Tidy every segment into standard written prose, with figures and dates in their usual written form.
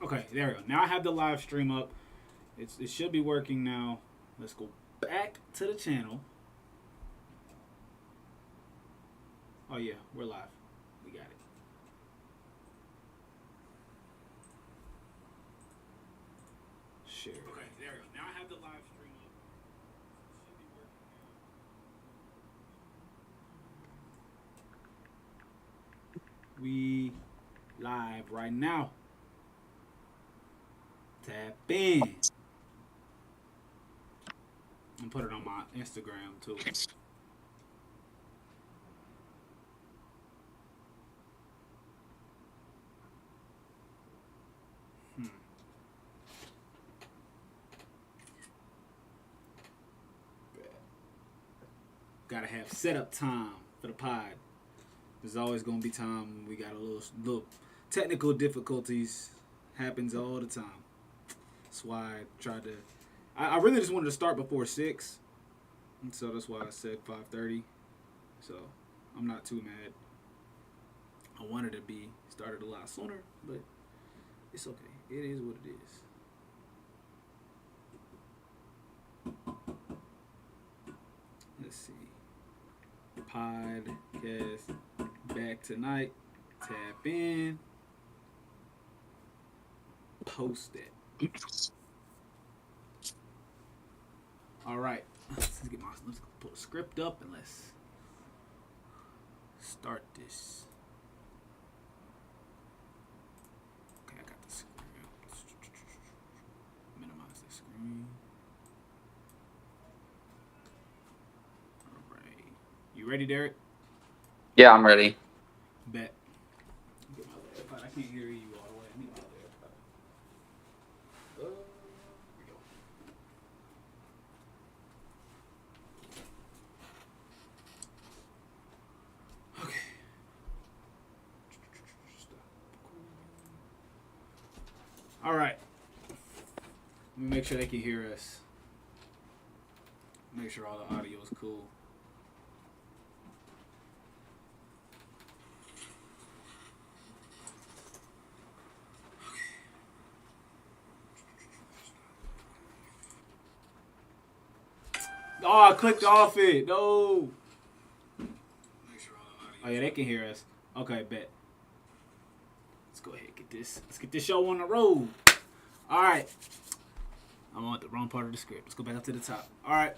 Okay, there we go. Now I have the live stream up. It should be working now. Let's go back to the channel. Oh yeah, we're live. We got it. Share. Okay, there we go. Now I have the live stream up. It should be working now. We live right now. Tap in. And put it on my Instagram too. Hmm. Gotta have setup time for the pod. There's always gonna be time when we got a little technical difficulties. Happens all the time. That's why I tried to. I really just wanted to start before 6, and so that's why I said 5:30. So I'm not too mad. I wanted to be started a lot sooner, but it's okay. It is what it is. Let's see. Podcast back tonight. Tap in. Post it. All right. Let's pull the script up and let's start this. Okay, I got the screen. Minimize the screen. All right. You ready, Derek? Yeah, I'm ready. Bet. Get my AirPod. I can't hear you all the way. I need my AirPod. Here we go. Okay. All right. Let me make sure they can hear us. Make sure all the audio is cool. Oh, I clicked off it. No. Oh yeah, they can hear us. Okay, bet. Let's go ahead and get this. Let's get this show on the road. All right. I'm on the wrong part of the script. Let's go back up to the top. All right.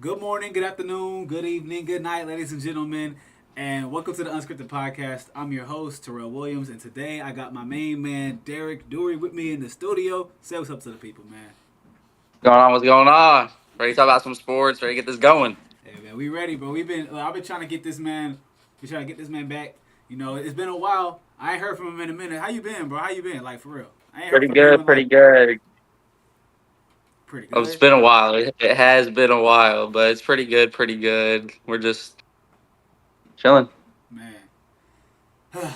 Good morning, good afternoon, good evening, good night, ladies and gentlemen, and welcome to the Unscripted podcast. I'm your host, Terrell Williams, and today I got my main man, Derek Dury, with me in the studio. Say what's up to the people, man. What's going on? Ready to talk about some sports? Ready to get this going? Hey man, we ready, bro. I've been trying to get this man. We trying to get this man back. You know, it's been a while. I ain't heard from him in a minute. How you been, bro? How you been? Like for real? I ain't heard Pretty from you good, in pretty like good. pretty It's good, been a while. It has been a while, but it's pretty good, pretty good. We're just chilling. man.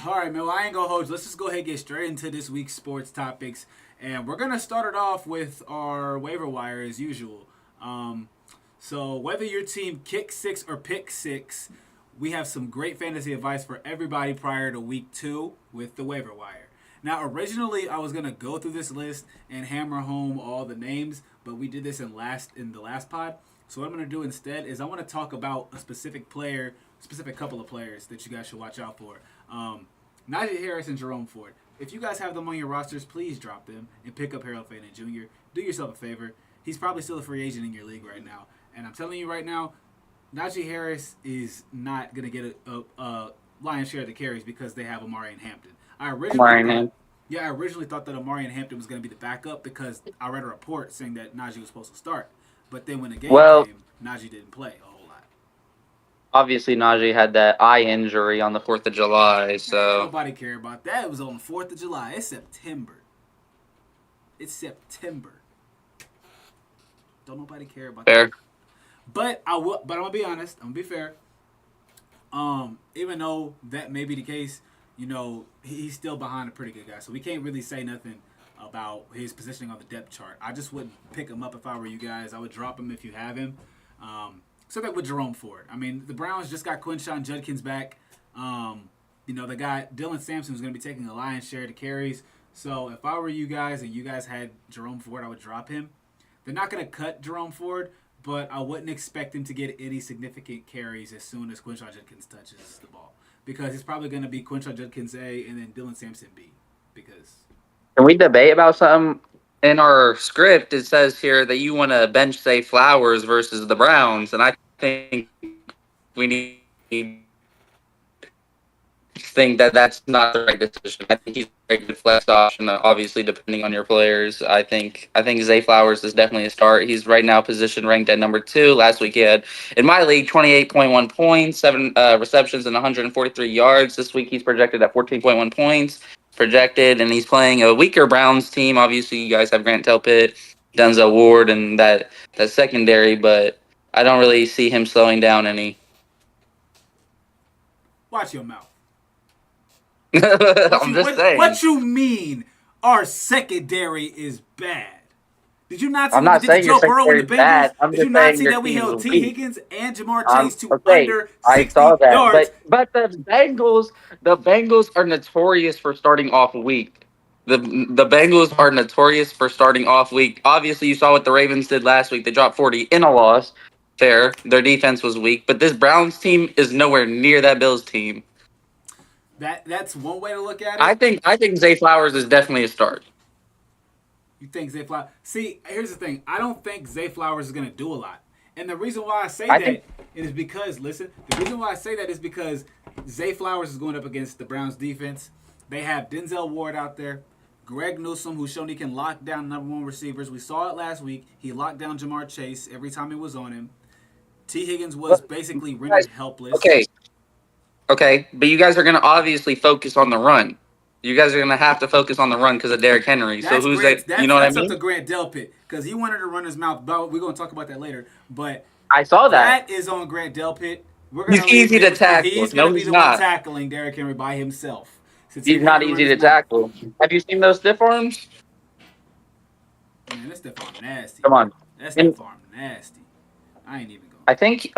All right, man. Well, I ain't gonna hold you. Let's just go ahead and get straight into this week's sports topics, and we're gonna start it off with our waiver wire as usual. Um, so whether your team kick six or pick six, we have some great fantasy advice for everybody prior to week 2 with the waiver wire. Now, originally, I was gonna go through this list and hammer home all the names, but we did this in the last pod. So what I'm gonna do instead is I want to talk about a specific player, specific couple of players that you guys should watch out for. Um, Najee Harris and Jerome Ford. If you guys have them on your rosters, please drop them and pick up Harold Fannin Jr. Do yourself a favor. He's probably still a free agent in your league right now, and I'm telling you right now, Najee Harris is not gonna get a lion's share of the carries because they have Amari and Hampton. I originally thought, Ryan, yeah, I originally thought that Amari and Hampton was gonna be the backup because I read a report saying that Najee was supposed to start, but then when the game well, came, Najee didn't play a whole lot. obviously Najee had that eye injury on the 4th of July, Man, so nobody care about that. It was on the 4th of July. It's September. It's September. Don't nobody care about that. fair. But I'm gonna be honest. I'm gonna be fair. Even though that may be the case, you know, he's still behind a pretty good guy. So we can't really say nothing about his positioning on the depth chart. I just wouldn't pick him up if I were you guys. I would drop him if you have him. So that with Jerome Ford. I mean, the Browns just got Quinshawn Judkins back. You know, they got Dylan Sampson who's going to be taking a lion's share of the carries. So if I were you guys and you guys had Jerome Ford, I would drop him. They're not going to cut Jerome Ford, but I wouldn't expect him to get any significant carries as soon as Quinshon Judkins touches the ball. Because it's probably going to be Quinshon Judkins A and then Dylan Sampson B. Because Can we debate about something? In our script, it says here that you want to bench say Flowers versus the Browns, and I think we need think that that's not the right decision. I think he's a very good flex option. Obviously, depending on your players, I think Zay Flowers is definitely a start. He's right now position ranked at number 2. Last week he had in my league 28.1 points, 7 receptions, and 143 yards. This week he's projected at 14.1 points projected, and he's playing a weaker Browns team. Obviously, you guys have Grant Delpit, Denzel Ward, and that secondary, but I don't really see him slowing down any. watch your mouth. I'm just saying. What you mean? Our secondary is bad. Did you not see I'm what we not did to saying your Joe Burrow and secondary the is Bengals? bad. I'm Did you just not saying see your that we team held is T. weak. Higgins and Jamar Chase to Okay, under I saw 60 that, yards? but the Bengals are notorious for starting off weak. The Bengals are notorious for starting off weak. Obviously, you saw what the Ravens did last week. They dropped 40 in a loss. Fair, their defense was weak, but this Browns team is nowhere near that Bills team. That's one way to look at I it. think I think Zay Flowers is definitely a start. You think Zay Flowers? See, here's the thing. I don't think Zay Flowers is going to do a lot, and the reason why I say I think that is because listen. The reason why I say that is because Zay Flowers is going up against the Browns defense. They have Denzel Ward out there, Greg Newsome, who's shown he can lock down number 1 receivers. We saw it last week. He locked down Jamar Chase every time he was on him. T. Higgins was but basically you guys, rendered helpless. okay, okay, but you guys are going to obviously focus on the run. You guys are going to have to focus on the run because of Derrick Henry. So That's who's Grant. that? You That's know what I that's up to mean? Grant Delpit because he wanted to run his mouth. But we're going to talk about that later. But I saw that. that is on Grant Delpit. We're He's gonna leave easy him to responsible. tackle. He's gonna No, be he's the one not. tackling Derrick Henry by himself since he He's wanted not to run easy his to mouth. tackle. Have you seen those stiff arms? Man, that stuff arm nasty. Come on. That And stuff arm nasty. I ain't even going. I think.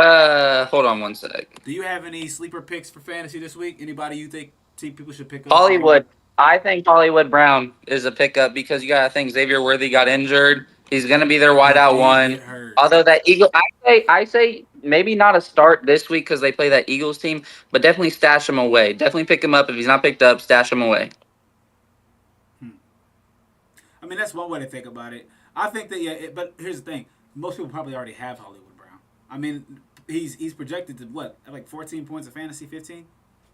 Hold on one sec. Do you have any sleeper picks for fantasy this week? Anybody you think people should pick up? Hollywood. I think Hollywood Brown is a pickup because you got to think Xavier Worthy got injured. He's going to be their He wideout did one. get hurt. Although that Eagle, I say maybe not a start this week because they play that Eagles team, but definitely stash him away. Definitely pick him up if he's not picked up. Stash him away. Hmm. I mean, that's one way to think about it. I think that but here's the thing: most people probably already have Hollywood Brown. I mean, he's projected to what, like 14 points of fantasy, 15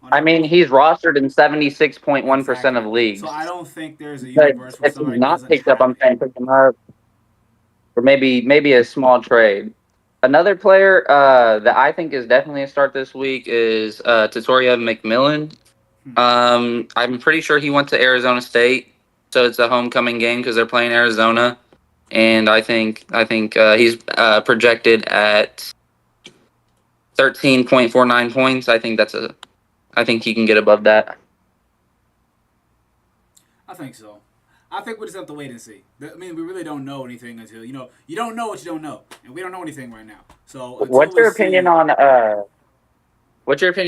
on I mean, average. he's rostered in 76.1% of Exactly. So leagues. I don't think there's a But universe where if he's somebody not doesn't picked up, have I'm him. saying pick him up. Or maybe a small trade. Another player that I think is definitely a start this week is Tutoria McMillan. Hmm. I'm pretty sure he went to Arizona State, so it's a homecoming game because they're playing Arizona, and I think he's projected at 13.49 points. I think he can get above that. I think so. I think we just have to wait and see. I mean, we really don't know anything until you don't know what you don't know, and we don't know anything right now. So until What's we your opinion see,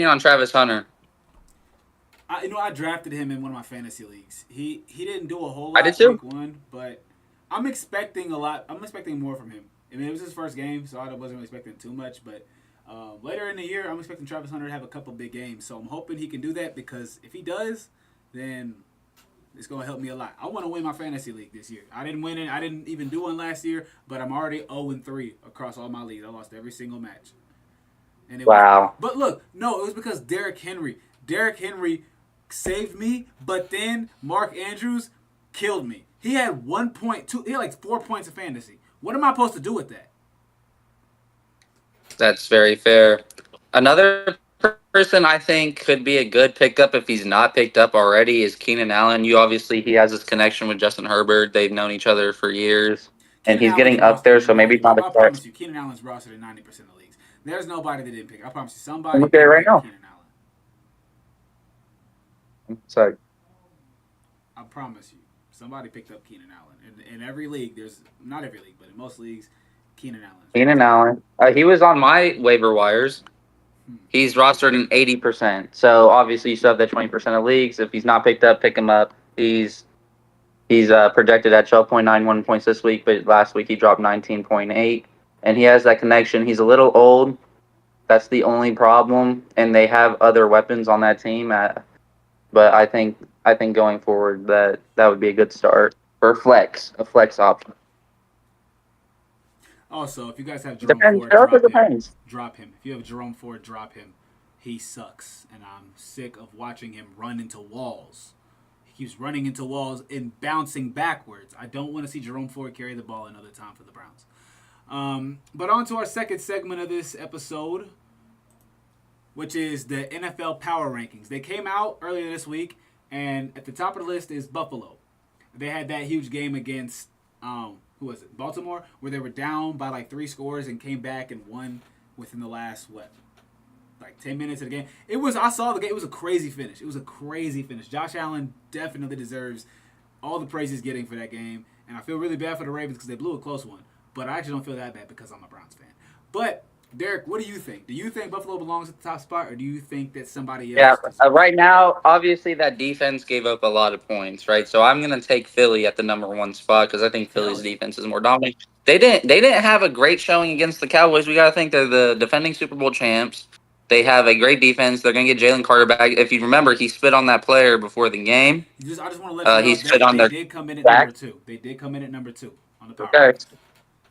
on Travis Hunter? I drafted him in one of my fantasy leagues. He didn't do a whole I did lot too. week 1, but I'm expecting a lot. I'm expecting more from him. I mean, it was his first game, so I wasn't really expecting too much. But later in the year, I'm expecting Travis Hunter to have a couple big games. So I'm hoping he can do that because if he does, then it's gonna help me a lot. I want to win my fantasy league this year. I didn't win it. I didn't even do one last year, but I'm already 0-3 across all my leagues. I lost every single match, and it was. Wow. But look, no, it was because Derrick Henry. Derrick Henry saved me, but then Mark Andrews killed me. He had 1.2. He had like 4 points of fantasy. What am I supposed to do with that? That's very fair. Another person I think could be a good pickup if he's not picked up already is Keenan Allen. He has this connection with Justin Herbert. They've known each other for years, and Keenan he's Allen's getting up rostered there, in so maybe 90. it's not a I start. promise you, Keenan Allen's rostered in 90% of leagues. There's nobody that didn't pick. I promise you, I'm somebody looking at it picked right up now. Keenan Allen. So I promise you, somebody picked up Keenan Allen. In every league, there's not every league, but in most leagues, Keenan Allen's Keenan rostered. Allen, he was on my waiver wires. Hmm. He's rostered in 80%. So obviously you still have that 20% of leagues. If he's not picked up, pick him up. He's projected at 12.91 points this week, but last week he dropped 19.8. And he has that connection. He's a little old. That's the only problem. And they have other weapons on that team. But I think going forward that would be a good start for a flex option. Also, if you guys have Jerome Depends. Ford, It also drop him. depends. Drop him. If you have Jerome Ford, drop him. He sucks, and I'm sick of watching him run into walls. He keeps running into walls and bouncing backwards. I don't want to see Jerome Ford carry the ball another time for the Browns. But on to our second segment of this episode, which is the NFL Power Rankings. They came out earlier this week, and at the top of the list is Buffalo. They had that huge game against who was it? Baltimore, where they were down by like 3 scores and came back and won within the last like 10 minutes of the game. I saw the game. It was a crazy finish. Josh Allen definitely deserves all the praise he's getting for that game, and I feel really bad for the Ravens because they blew a close one. But I actually don't feel that bad because I'm a Browns fan. But Derek, what do you think? Do you think Buffalo belongs at the top spot, or do you think that somebody else? Yeah, right now, obviously that defense gave up a lot of points, right? So I'm gonna take Philly at the number 1 spot because I think Philly's defense is more dominant. They didn't have a great showing against the Cowboys. We gotta think they're the defending Super Bowl champs. They have a great defense. They're gonna get Jalen Carter back. If you remember, he spit on that player before the game. I just want to let you know he spit on they their did come in at back. number 2. They did come in at number 2 on the power. Okay.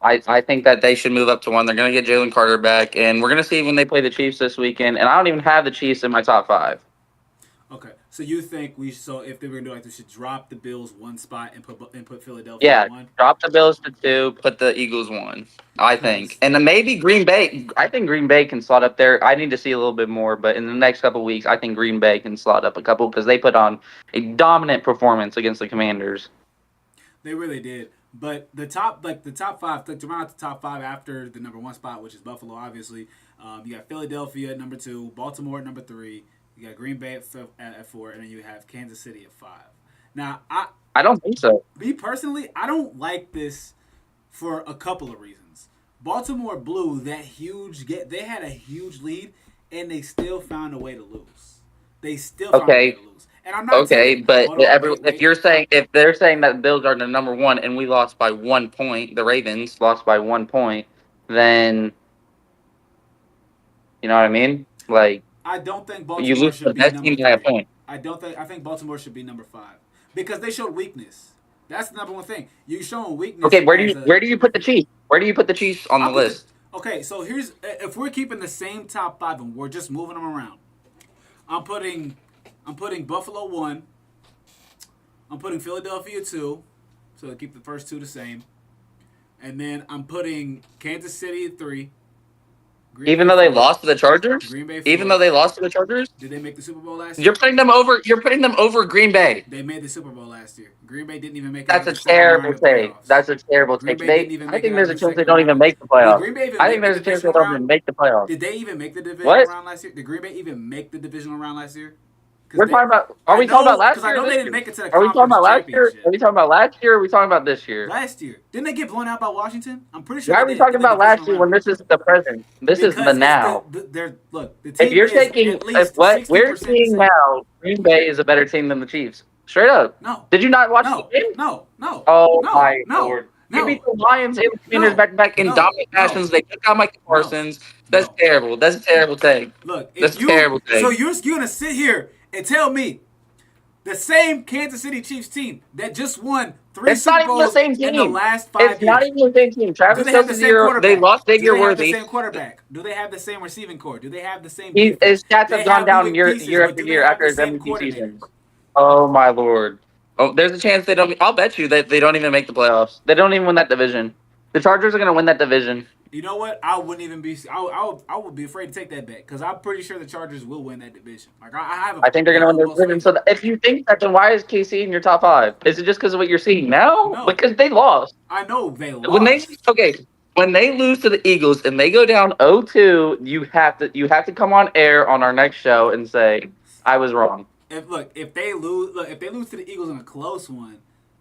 I think that they should move up to 1. They're going to get Jalen Carter back, and we're going to see when they play the Chiefs this weekend. And I don't even have the Chiefs in my top 5. Okay, so you think if they were going to do like this, should drop the Bills 1 spot and put Philadelphia at 1? Drop the Bills to 2, put the Eagles 1. I think, and then maybe Green Bay. I think Green Bay can slot up there. I need to see a little bit more, but in the next couple of weeks, I think Green Bay can slot up a couple because they put on a dominant performance against the Commanders. They really did. But the top 5, to round out the top 5 after the number 1 spot, which is Buffalo, obviously, you got Philadelphia at number 2, Baltimore at number 3, you got Green Bay at 4, and then you have Kansas City at 5. Now, I don't think so. Me personally, I don't like this for a couple of reasons. Baltimore blew that huge get. They had a huge lead, and they still found a way to lose. And I'm not if they're saying that the Bills are the number 1 and we lost by 1 point, the Ravens lost by 1 point, then you know what I mean? Like, I don't think Baltimore should be number 3. I think Baltimore should be number 5 because they showed weakness. That's the number 1 thing. You showing weakness. Okay, where do you put the Chiefs? Where do you put the Chiefs on the list? Okay, so here's if we're keeping the same top 5 and we're just moving them around. I'm putting Buffalo 1. I'm putting Philadelphia 2, so to keep the first 2 the same. And then I'm putting Kansas City at 3. Even though they lost to the Chargers? Green Bay 4. Even though they lost to the Chargers? Did they make the Super Bowl last year? You're putting them over Green Bay. They made the Super Bowl last year. Green Bay didn't even make it. That's a terrible take. I think there's a chance they don't even make the playoffs. I think there's a chance they don't even make the playoffs. Did they even make the divisional round last year? Did Green Bay even make the divisional round last year? Are we talking about last year? Because I know they didn't make it to the Are we talking about last year? championship. Are we talking about last year? Or are we talking about this year? Last year. Didn't they get blown out by Washington? I'm pretty sure. Why are we talking about last year when this is the present? This is the now. If you're taking what we're seeing now, Green Bay is a better team than the Chiefs. Straight up. No. Did you not watch the game? No. Oh my Lord. They beat the Lions and the Commanders back to back in dominant fashions. They took out Micah Parsons. That's terrible. That's a terrible take. Look, that's a terrible take. So you're gonna sit here and tell me the same Kansas City Chiefs team that just won 3 Super Bowls in the last 5 years. It's not even the same team. Travis Kelce, they lost Xavier Worthy. Do they have the same quarterback? Do they have the same receiving core? Do they have the same His stats have gone down year after year after his MVP season. Oh, my Lord. Oh, there's a chance they don't. I'll bet you that they don't even make the playoffs. They don't even win that division. The Chargers are going to win that division. You know what? I wouldn't even be. I would be afraid to take that bet because I'm pretty sure the Chargers will win that division. Like I think they're going to win the division. So if you think that, then why is KC in your top 5? Is it just because of what you're seeing now? No. Because they lost. I know they lost. When they lose to the Eagles and they go down 0-2, you have to come on air on our next show and say I was wrong. If they lose to the Eagles in a close one,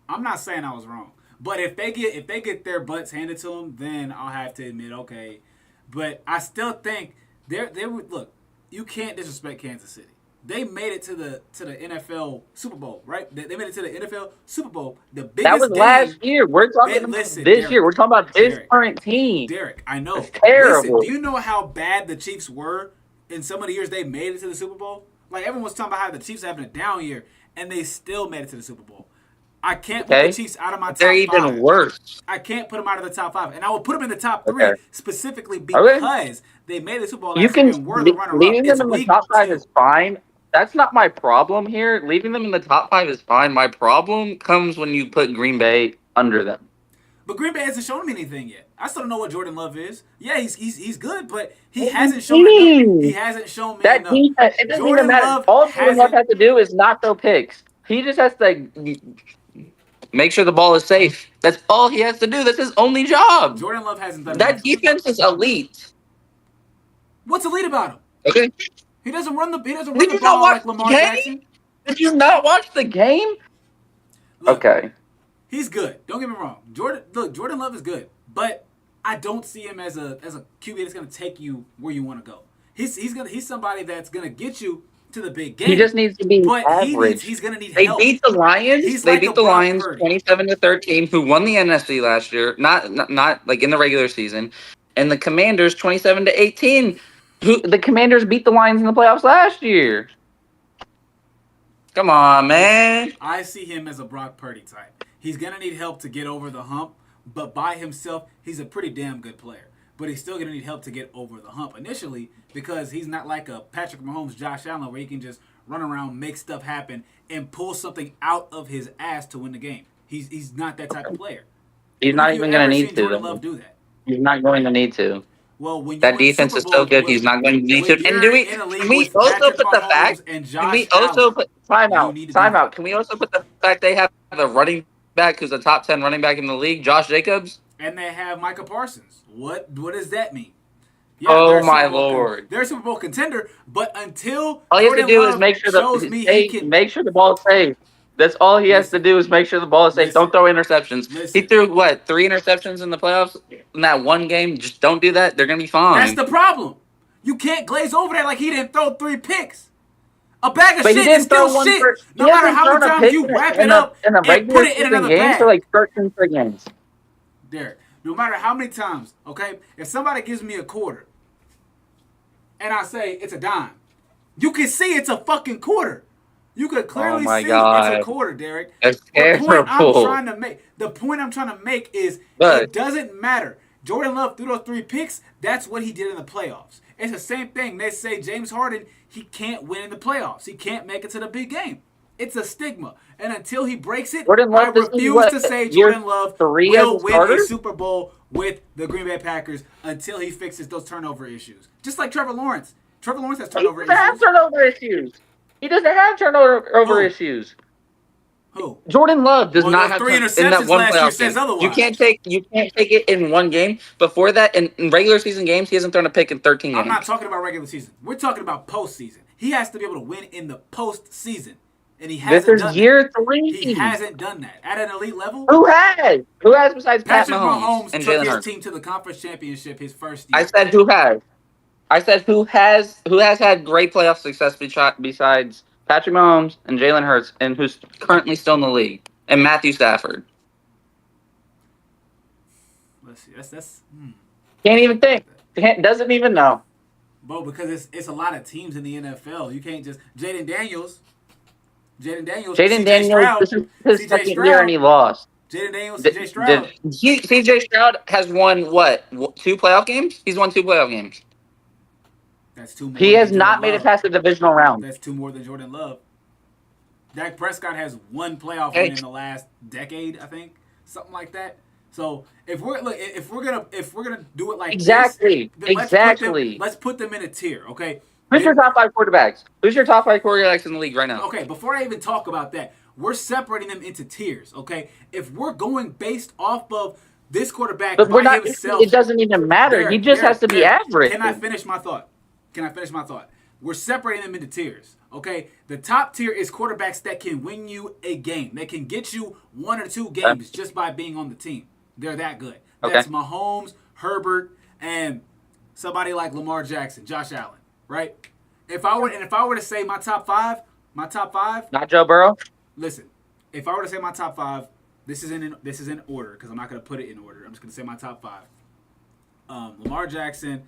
I'm not saying I was wrong. But if they get their butts handed to them, then I'll have to admit, okay. But I still think they would look. You can't disrespect Kansas City. They made it to the NFL Super Bowl, right? They made it to the NFL Super Bowl, the That was biggest game. last year. We're talking about Listen, this year. We're talking about this Derek, current team. Derek. I It's know. Listen, do terrible. you know how bad the Chiefs were in some of the years they made it to the Super Bowl? Like everyone was talking about how the Chiefs are having a down year, and they still made it to the Super Bowl. I can't put the Okay? Chiefs out of my They're top even five. worse. I can't put them out of the top five, and I will put them in the top Okay. three specifically Okay. because they made the Super Bowl You last year can and were the runner-up. leaving It's them in the week top five 2. is fine. That's not my problem here. Leaving them in the top five is fine. My problem comes when you put Green Bay under them. But Green Bay hasn't shown me anything yet. I still don't know what Jordan Love is. Yeah, he's good, but he hasn't shown me enough. He hasn't shown me That enough. defense, it doesn't Jordan even matter. Love All Jordan Love hasn't. has to do is not throw picks. He just has to make sure the ball is safe. That's all he has to do. That's his only job. Jordan Love hasn't done That enough. defense is elite. What's elite about him? Okay. He doesn't run the Did you not ball watch like the Lamar game? Jackson. Did you not watch the game? Look, Okay. he's good. Don't get me wrong. Jordan Love is good, but I don't see him as a QB that's going to take you where you want to go. He's somebody that's going to get you to the big game. He just needs to be but average. he's going to need They help. beat the Lions. He's They like beat a the Brock Lions Purdy. 27-13, who won the NFC last year. Not like in the regular season. And the Commanders 27-18. Who the Commanders beat the Lions in the playoffs last year. Come on, man. I see him as a Brock Purdy type. He's going to need help to get over the hump, but by himself, he's a pretty damn good player. But he's still going to need help to get over the hump initially because he's not like a Patrick Mahomes, Josh Allen, where he can just run around, make stuff happen, and pull something out of his ass to win the game. He's not that type of player. He's not even going to need to. Jordan Love do that? He's not going to need to. Well, when you that win defense Super is so Bowls good, with- he's not going to need when to. And you're do we? in a league Can we with also Patrick put the Mahomes fact? and Can Josh we also Allen, put you timeout? need to do Timeout. that. Can we also put the fact they have the running back who's a top 10 running back in the league, Josh Jacobs? And they have Micah Parsons. What does that mean? Yeah, oh my Super Bowl Lord! They're a Super Bowl contender, but until all he has Jordan to do Love is make sure make sure the ball is safe. That's all he has to do is make sure the ball is safe. Don't throw interceptions. He threw 3 interceptions in the playoffs in that one game. Just don't do that. They're gonna be fine. That's the problem. You can't glaze over that like he didn't throw 3 picks. A bag of but shit is still shit. No matter how many times you wrap it up and put it in another bag. For like 13 straight games. Derek, no matter how many times, okay, if somebody gives me a quarter and I say it's a dime, you can see it's a fucking quarter. You could clearly see it's a quarter, Derek. That's the point I'm trying to make is it doesn't matter. Jordan Love threw those 3 picks. That's what he did in the playoffs. It's the same thing. They say James Harden, he can't win in the playoffs. He can't make it to the big game. It's a stigma. And until he breaks it, I refuse to say Jordan Love will win a Super Bowl with the Green Bay Packers until he fixes those turnover issues. Just like Trevor Lawrence. Trevor Lawrence has turnover issues. He doesn't have turnover issues. He doesn't have turnover issues. Who? Jordan Love does not have 3 interceptions in that one last year playoff says game. otherwise. You can't take it in one game. Before that, in regular season games, he hasn't thrown a pick in 13 games. I'm not talking about regular season. We're talking about postseason. He has to be able to win in the postseason. And he hasn't done that. This is year 3. He hasn't done that. At an elite level? Who has? Who has besides Patrick Pat Mahomes and took Jalen his Hurts? team to the conference championship his first year. I said who has. I said who has had great playoff success besides Patrick Mahomes and Jalen Hurts, and who's currently still in the league, and Matthew Stafford. Let's see. That's Can't even think. Doesn't even know. Bro, because it's a lot of teams in the NFL. You can't just Jaden Daniels. Stroud, this is his second year and he lost. Jaden Daniels, CJ Stroud. CJ Stroud has won what? 2 playoff games? He's won 2 playoff games. That's 2 more. He has not made it past the divisional round. That's 2 more than Jordan Love. Dak Prescott has 1 playoff win in the last decade, I think, something like that. So if we're gonna do it like exactly, this, let's put them in a tier, okay? Who's your top 5 quarterbacks? Who's your top 5 quarterbacks in the league right now? Okay, before I even talk about that, we're separating them into tiers, okay? If we're going based off of this quarterback but we're not, himself, it doesn't even matter. He just has to be average. Can I finish my thought? We're separating them into tiers, okay? The top tier is quarterbacks that can win you a game. They can get you 1 or 2 games just by being on the team. They're that good. That's Mahomes, Herbert, and somebody like Lamar Jackson, Josh Allen, right? If I were to say my top five, Not Joe Burrow. listen, if I were to say my top five, this is in order because I'm not gonna put it in order. I'm just gonna say my top five. Lamar Jackson.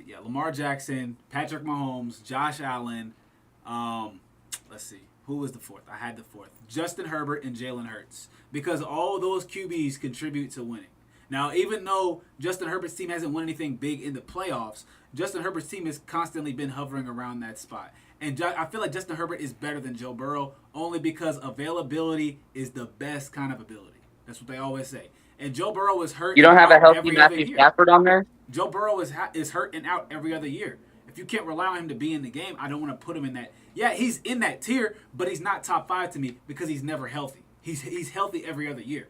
Yeah, Lamar Jackson, Patrick Mahomes, Josh Allen. Let's see, who was the fourth? I had the fourth. Justin Herbert and Jalen Hurts, because all those QBs contribute to winning. Now, even though Justin Herbert's team hasn't won anything big in the playoffs, Justin Herbert's team has constantly been hovering around that spot. And I feel like Justin Herbert is better than Joe Burrow only because availability is the best kind of ability. That's what they always say. And Joe Burrow is hurt. You don't have a healthy every other Matthew year. Stafford on there? Joe Burrow is hurt and out every other year. If you can't rely on him to be in the game, I don't want to put him in that. Yeah, he's in that tier, but he's not top 5 to me because he's never healthy. He's healthy every other year.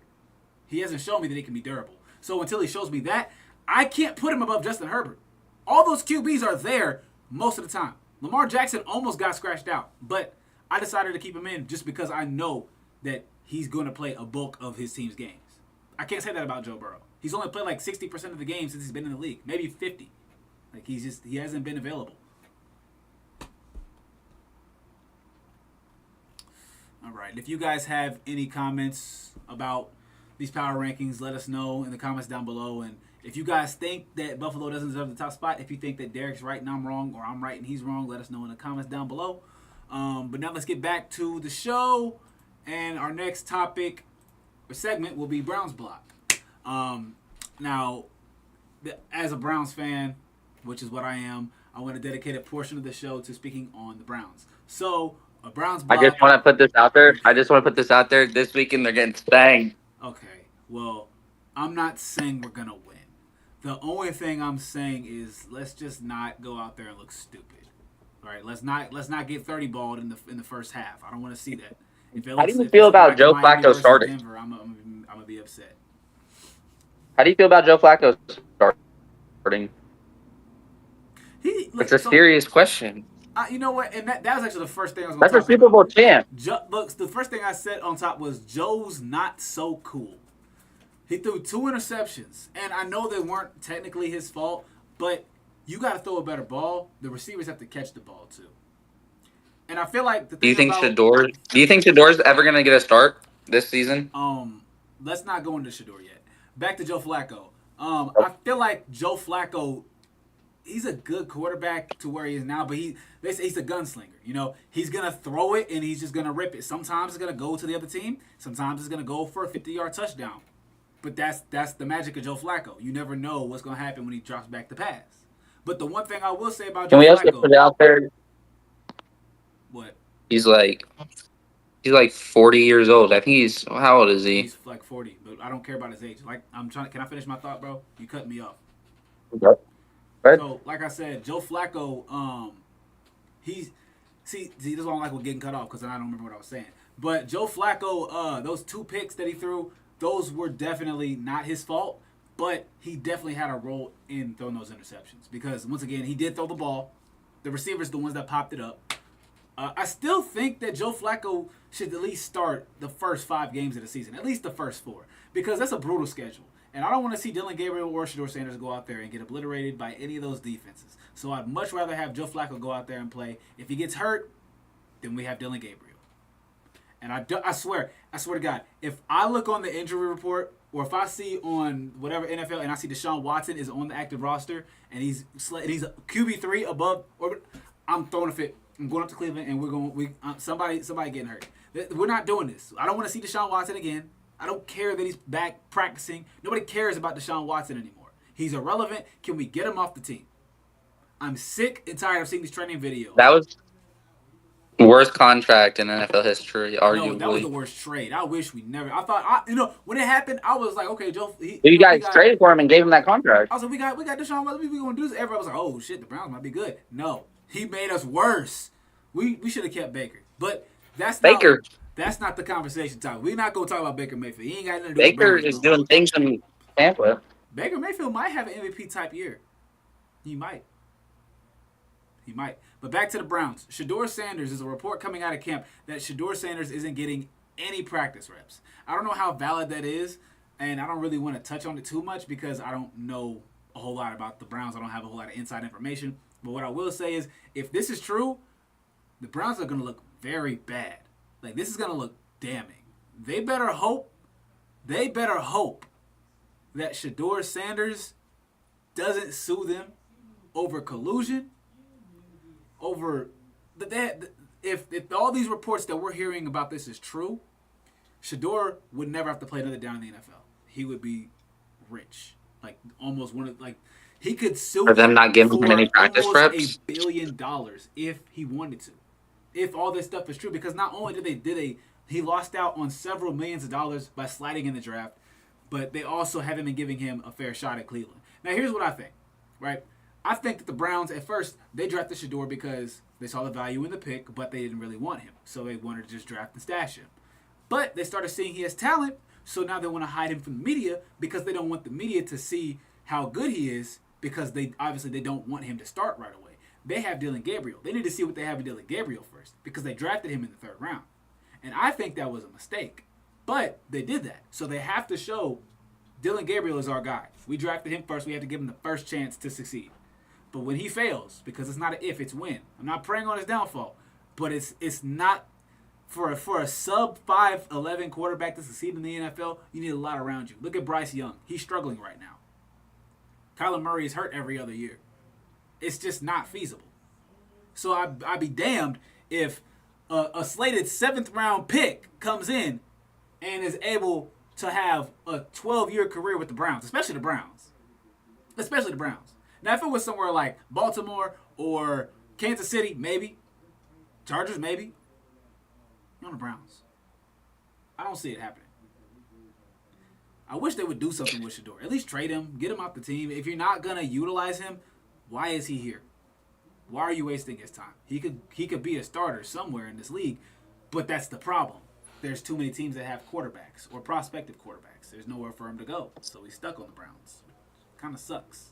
He hasn't shown me that he can be durable. So until he shows me that, I can't put him above Justin Herbert. All those QBs are there most of the time. Lamar Jackson almost got scratched out, but I decided to keep him in just because I know that he's going to play a bulk of his team's games. I can't say that about Joe Burrow. He's only played like 60% of the games since he's been in the league, maybe 50. Like he hasn't been available. All right. If you guys have any comments about these power rankings, let us know in the comments down below. And if you guys think that Buffalo doesn't deserve the top spot, if you think that Derek's right and I'm wrong, or I'm right and he's wrong, let us know in the comments down below. But now let's get back to the show. And our next topic or segment will be Browns Block. Now, as a Browns fan, which is what I am, I want to dedicate a portion of the show to speaking on the Browns. So, a Browns Block. I just want to put this out there. This weekend they're getting spanked. Okay, well, I'm not saying we're going to win. The only thing I'm saying is let's just not go out there and look stupid. All right, let's not get 30 balled in the first half. I don't want to see that. How do you feel about Joe Flacco starting? Denver, I'm going to be upset. How do you feel about Joe Flacco starting? It's a serious question. You know what? And that was actually the first thing I was going to talk about. That's a Super Bowl champ. Look, the first thing I said on top was Joe's not so cool. He threw 2 interceptions. And I know they weren't technically his fault, but you got to throw a better ball. The receivers have to catch the ball, too. And I feel like the thing Do you think Shador's ever going to get a start this season? Let's not go into Shador yet. Back to Joe Flacco. I feel like Joe Flacco, he's a good quarterback to where he is now, but they say he's a gunslinger. You know, he's going to throw it and he's just going to rip it. Sometimes it's going to go to the other team. Sometimes it's going to go for a 50-yard touchdown. But that's the magic of Joe Flacco. You never know what's going to happen when he drops back the pass. But the one thing I will say about Joe Flacco. Can we also put it out there? What? He's like 40 years old. I think how old is he? He's like 40, but I don't care about his age. Like, can I finish my thought, bro? You cut me off. Okay. Right. So, like I said, Joe Flacco, this is why I don't like getting cut off because I don't remember what I was saying. But Joe Flacco, those 2 picks that he threw, those were definitely not his fault, but he definitely had a role in throwing those interceptions because, once again, he did throw the ball. The receivers, the ones that popped it up. I still think that Joe Flacco should at least start the first 5 games of the season, at least the first 4, because that's a brutal schedule. And I don't want to see Dylan Gabriel or Shador Sanders go out there and get obliterated by any of those defenses. So I'd much rather have Joe Flacco go out there and play. If he gets hurt, then we have Dylan Gabriel. And I swear to God, if I look on the injury report or if I see on whatever NFL and I see Deshaun Watson is on the active roster and he's a QB3 above, or I'm throwing a fit. I'm going up to Cleveland, and somebody getting hurt. We're not doing this. I don't want to see Deshaun Watson again. I don't care that he's back practicing. Nobody cares about Deshaun Watson anymore. He's irrelevant. Can we get him off the team? I'm sick and tired of seeing these training videos. That was worst contract in NFL history, arguably. No, that was the worst trade. I wish we never. I thought, when it happened, I was like, okay, Joe. You guys traded for him and gave him that contract. I was like, we got Deshaun Watson. We going to do this. Everybody was like, oh shit, the Browns might be good. No. He made us worse. We should have kept Baker. But that's not the conversation topic. We're not going to talk about Baker Mayfield. He ain't got nothing to do with Baker is doing things in Tampa. Baker Mayfield might have an MVP type year. He might. But back to the Browns. Shador Sanders, is a report coming out of camp that Shador Sanders isn't getting any practice reps. I don't know how valid that is, and I don't really want to touch on it too much because I don't know a whole lot about the Browns. I don't have a whole lot of inside information. But what I will say is, if this is true, the Browns are going to look very bad. Like, this is going to look damning. They better hope. They better hope that Shedeur Sanders doesn't sue them over collusion, over that. If all these reports that we're hearing about this is true, Shedeur would never have to play another down in the NFL. He would be rich, like almost one of like he could sue For them them not giving him any for practice almost reps. $1 billion if he wanted to. If all this stuff is true, because not only did he lost out on several millions of dollars by sliding in the draft, but they also haven't been giving him a fair shot at Cleveland. Now here's what I think, right? I think that the Browns at first they drafted Shedeur because they saw the value in the pick, but they didn't really want him, so they wanted to just draft and stash him. But they started seeing he has talent, so now they want to hide him from the media because they don't want the media to see how good he is because they don't want him to start right away. They have Dylan Gabriel. They need to see what they have in Dylan Gabriel first because they drafted him in the third round. And I think that was a mistake. But they did that. So they have to show Dylan Gabriel is our guy. We drafted him first. We have to give him the first chance to succeed. But when he fails, because it's not an if, it's when. I'm not praying on his downfall. But it's not for a sub 5'11" quarterback to succeed in the NFL, you need a lot around you. Look at Bryce Young. He's struggling right now. Kyler Murray is hurt every other year. It's just not feasible. So I'd be damned if a slated 7th round pick comes in and is able to have a 12-year career with the Browns, especially the Browns. Especially the Browns. Now, if it was somewhere like Baltimore or Kansas City, maybe. Chargers, maybe. You're on the Browns. I don't see it happening. I wish they would do something with Shedeur. At least trade him, get him off the team. If you're not gonna utilize him, why is he here? Why are you wasting his time? He could be a starter somewhere in this league, but that's the problem. There's too many teams that have quarterbacks or prospective quarterbacks. There's nowhere for him to go, so he's stuck on the Browns. Kind of sucks.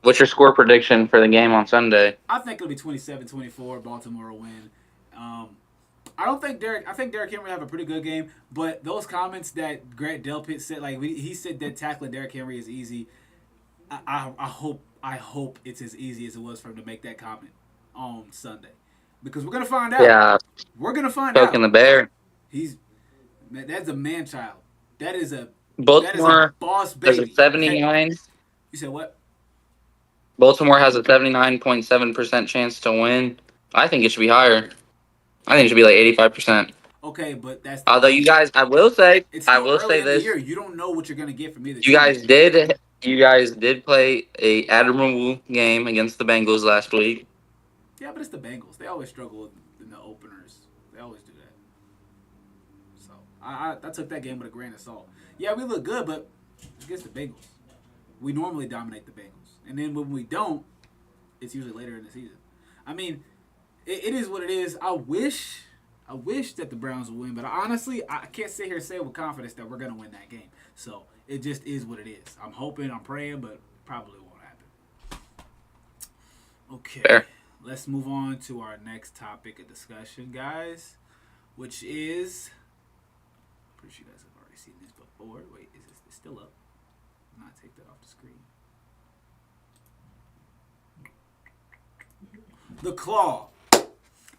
What's your score prediction for the game on Sunday? I think it'll be 27-24. Baltimore will win. I think Derrick Henry will have a pretty good game, but those comments that Grant Delpit said, like he said that tackling Derrick Henry is easy. I hope it's as easy as it was for him to make that comment on Sunday, because we're gonna find out. Yeah, we're gonna find out. Poking the bear. That's a man child. That is a Baltimore boss baby. has a 79. You said what? Baltimore has a 79.7% chance to win. I think it should be higher. I think it should be like 85%. Okay, but that's. Although you guys, I will say it's this: in the year. You don't know what you're gonna get from either. You guys did play a admirable game against the Bengals last week. Yeah, but it's the Bengals. They always struggle in the openers. They always do that. So I took that game with a grain of salt. Yeah, we look good, but against the Bengals, we normally dominate the Bengals, and then when we don't, it's usually later in the season. I mean, it is what it is. I wish that the Browns would win, but honestly, I can't sit here and say with confidence that we're gonna win that game. So it just is what it is. I'm hoping, I'm praying, but probably won't happen. Okay. Fair. Let's move on to our next topic of discussion, guys, which is, I'm pretty sure you guys have already seen this before. Wait, is this still up? Not take that off the screen. The Claw.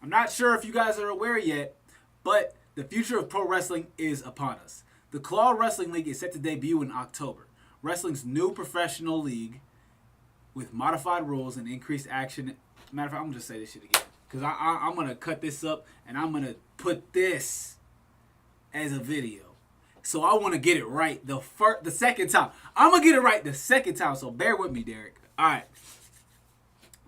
I'm not sure if you guys are aware yet, but the future of pro wrestling is upon us. The Claw Wrestling League is set to debut in October. Wrestling's new professional league with modified rules and increased action. Matter of fact, I'm going to just say this shit again, because I'm going to cut this up and I'm going to put this as a video. So I want to get it right the second time. I'm going to get it right the second time, so bear with me, Derek. All right.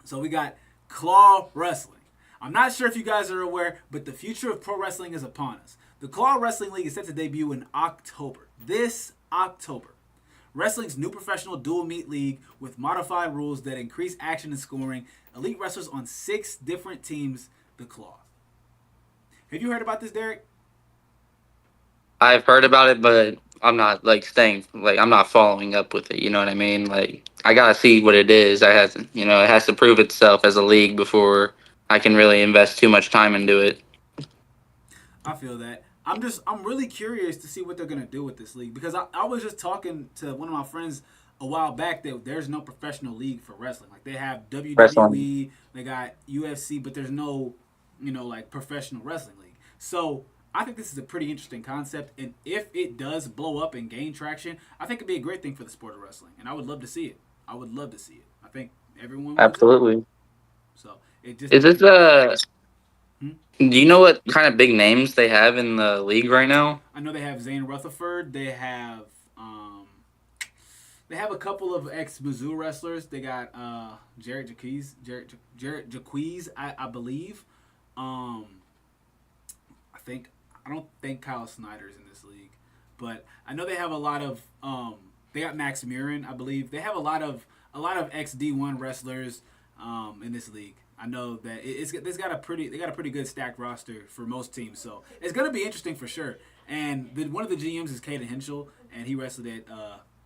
So we got Claw Wrestling. I'm not sure if you guys are aware, but the future of pro wrestling is upon us. The Claw Wrestling League is set to debut in October. This October. Wrestling's new professional dual meet league with modified rules that increase action and scoring. Elite wrestlers on 6 different teams, the Claw. Have you heard about this, Derek? I've heard about it, but I'm not I'm not following up with it. You know what I mean? Like, I gotta see what it is. It has to prove itself as a league before I can really invest too much time into it. I feel that. I'm really curious to see what they're gonna do with this league, because I was just talking to one of my friends a while back that there's no professional league for wrestling. Like they have Wrestling. WWE, they got UFC, but there's no, like professional wrestling league. So I think this is a pretty interesting concept, and if it does blow up and gain traction, I think it'd be a great thing for the sport of wrestling, and I would love to see it. I would love to see it. I think everyone wins out. Absolutely. So it just Is this depends. Hmm? Do you know what kind of big names they have in the league right now? I know they have Zane Rutherford. Um, they have a couple of ex Mizzou wrestlers. They got Jared Jaquiz, I believe. Um, I think I don't think Kyle Snyder's in this league, but I know they have a lot of. They got Max Murin, I believe. They have a lot of ex D1 wrestlers in this league. I know that they got a pretty good stacked roster for most teams, so it's gonna be interesting for sure. And one of the GMs is Caden Henschel, and he wrestled at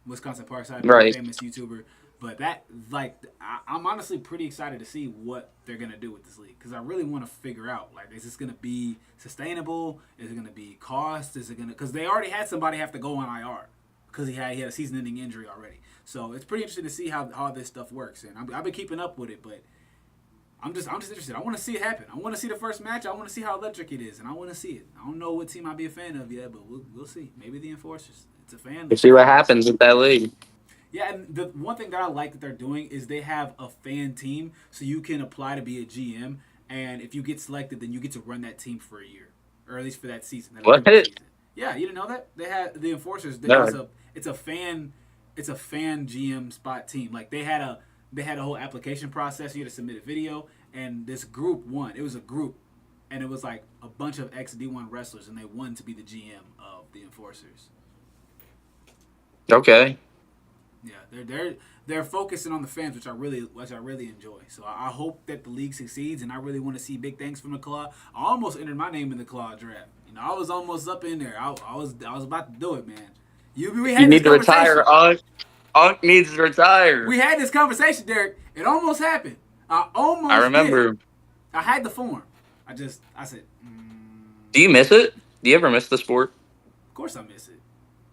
Wisconsin Parkside, pretty Right. famous YouTuber. But that, like, I'm honestly pretty excited to see what they're gonna do with this league because I really want to figure out, like, is this gonna be sustainable? Is it gonna be cost? Is it gonna? Because they already had somebody have to go on IR because he had a season-ending injury already. So it's pretty interesting to see how this stuff works, and I've been keeping up with it, but I'm just interested. I want to see it happen. I want to see the first match. I want to see how electric it is, and I want to see it. I don't know what team I'd be a fan of yet, but we'll see. Maybe the Enforcers. It's a fan We'll league. see what happens with that league. Yeah, and the one thing that I like that they're doing is they have a fan team, so you can apply to be a GM, and if you get selected, then you get to run that team for a year, or at least for that season, that What? approval season. Yeah, you didn't know that they had the Enforcers. No. It's a fan GM spot team. Like they had a whole application process. You had to submit a video, and this group won. It was a group, and it was like a bunch of ex D1 wrestlers, and they won to be the GM of the Enforcers. Okay. Yeah, they're focusing on the fans, which I really enjoy. So I hope that the league succeeds, and I really want to see big things from the Claw. I almost entered my name in the Claw draft. I was almost up in there. I was about to do it, man. We You had this need to retire. conversation. Unk needs to retire. We had this conversation, Derek. It almost happened. I I almost did it. remember. I had the form. I said, Do you miss it? Do you ever miss the sport? of course I miss it.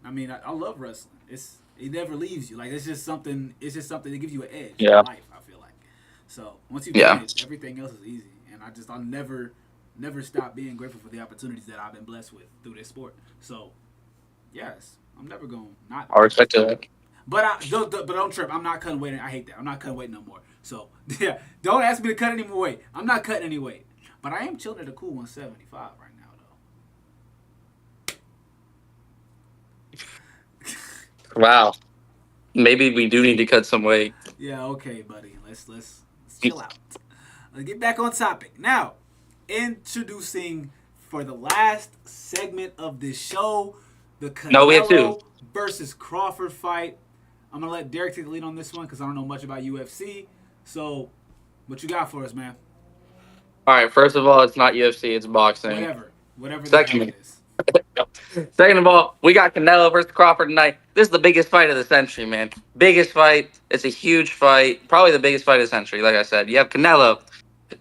I mean, I love wrestling. It never leaves you. Like it's just something. It's just something that gives you an edge in Yeah. life. I feel like. So once you've done Yeah. it, everything else is easy. And I'll never stop being grateful for the opportunities that I've been blessed with through this sport. So yes, I'm never going to not I miss it. respect it. But don't trip. I'm not cutting weight. I hate that. I'm not cutting weight no more. So yeah, don't ask me to cut any more weight. I'm not cutting any weight. But I am chilling at a cool 175 right now, though. Wow. Maybe we do need to cut some weight. Yeah, okay, buddy. Let's chill out. Let's get back on topic. Now, introducing for the last segment of this show, the No, we have two. Canelo versus Crawford fight. I'm gonna let Derek take the lead on this one because I don't know much about UFC. So, what you got for us, man? All right. First of all, it's not UFC. It's boxing. Whatever the hell Second, it is. Second of all, we got Canelo versus Crawford tonight. This is the biggest fight of the century, man. Biggest fight. It's a huge fight. Probably the biggest fight of the century. Like I said, you have Canelo,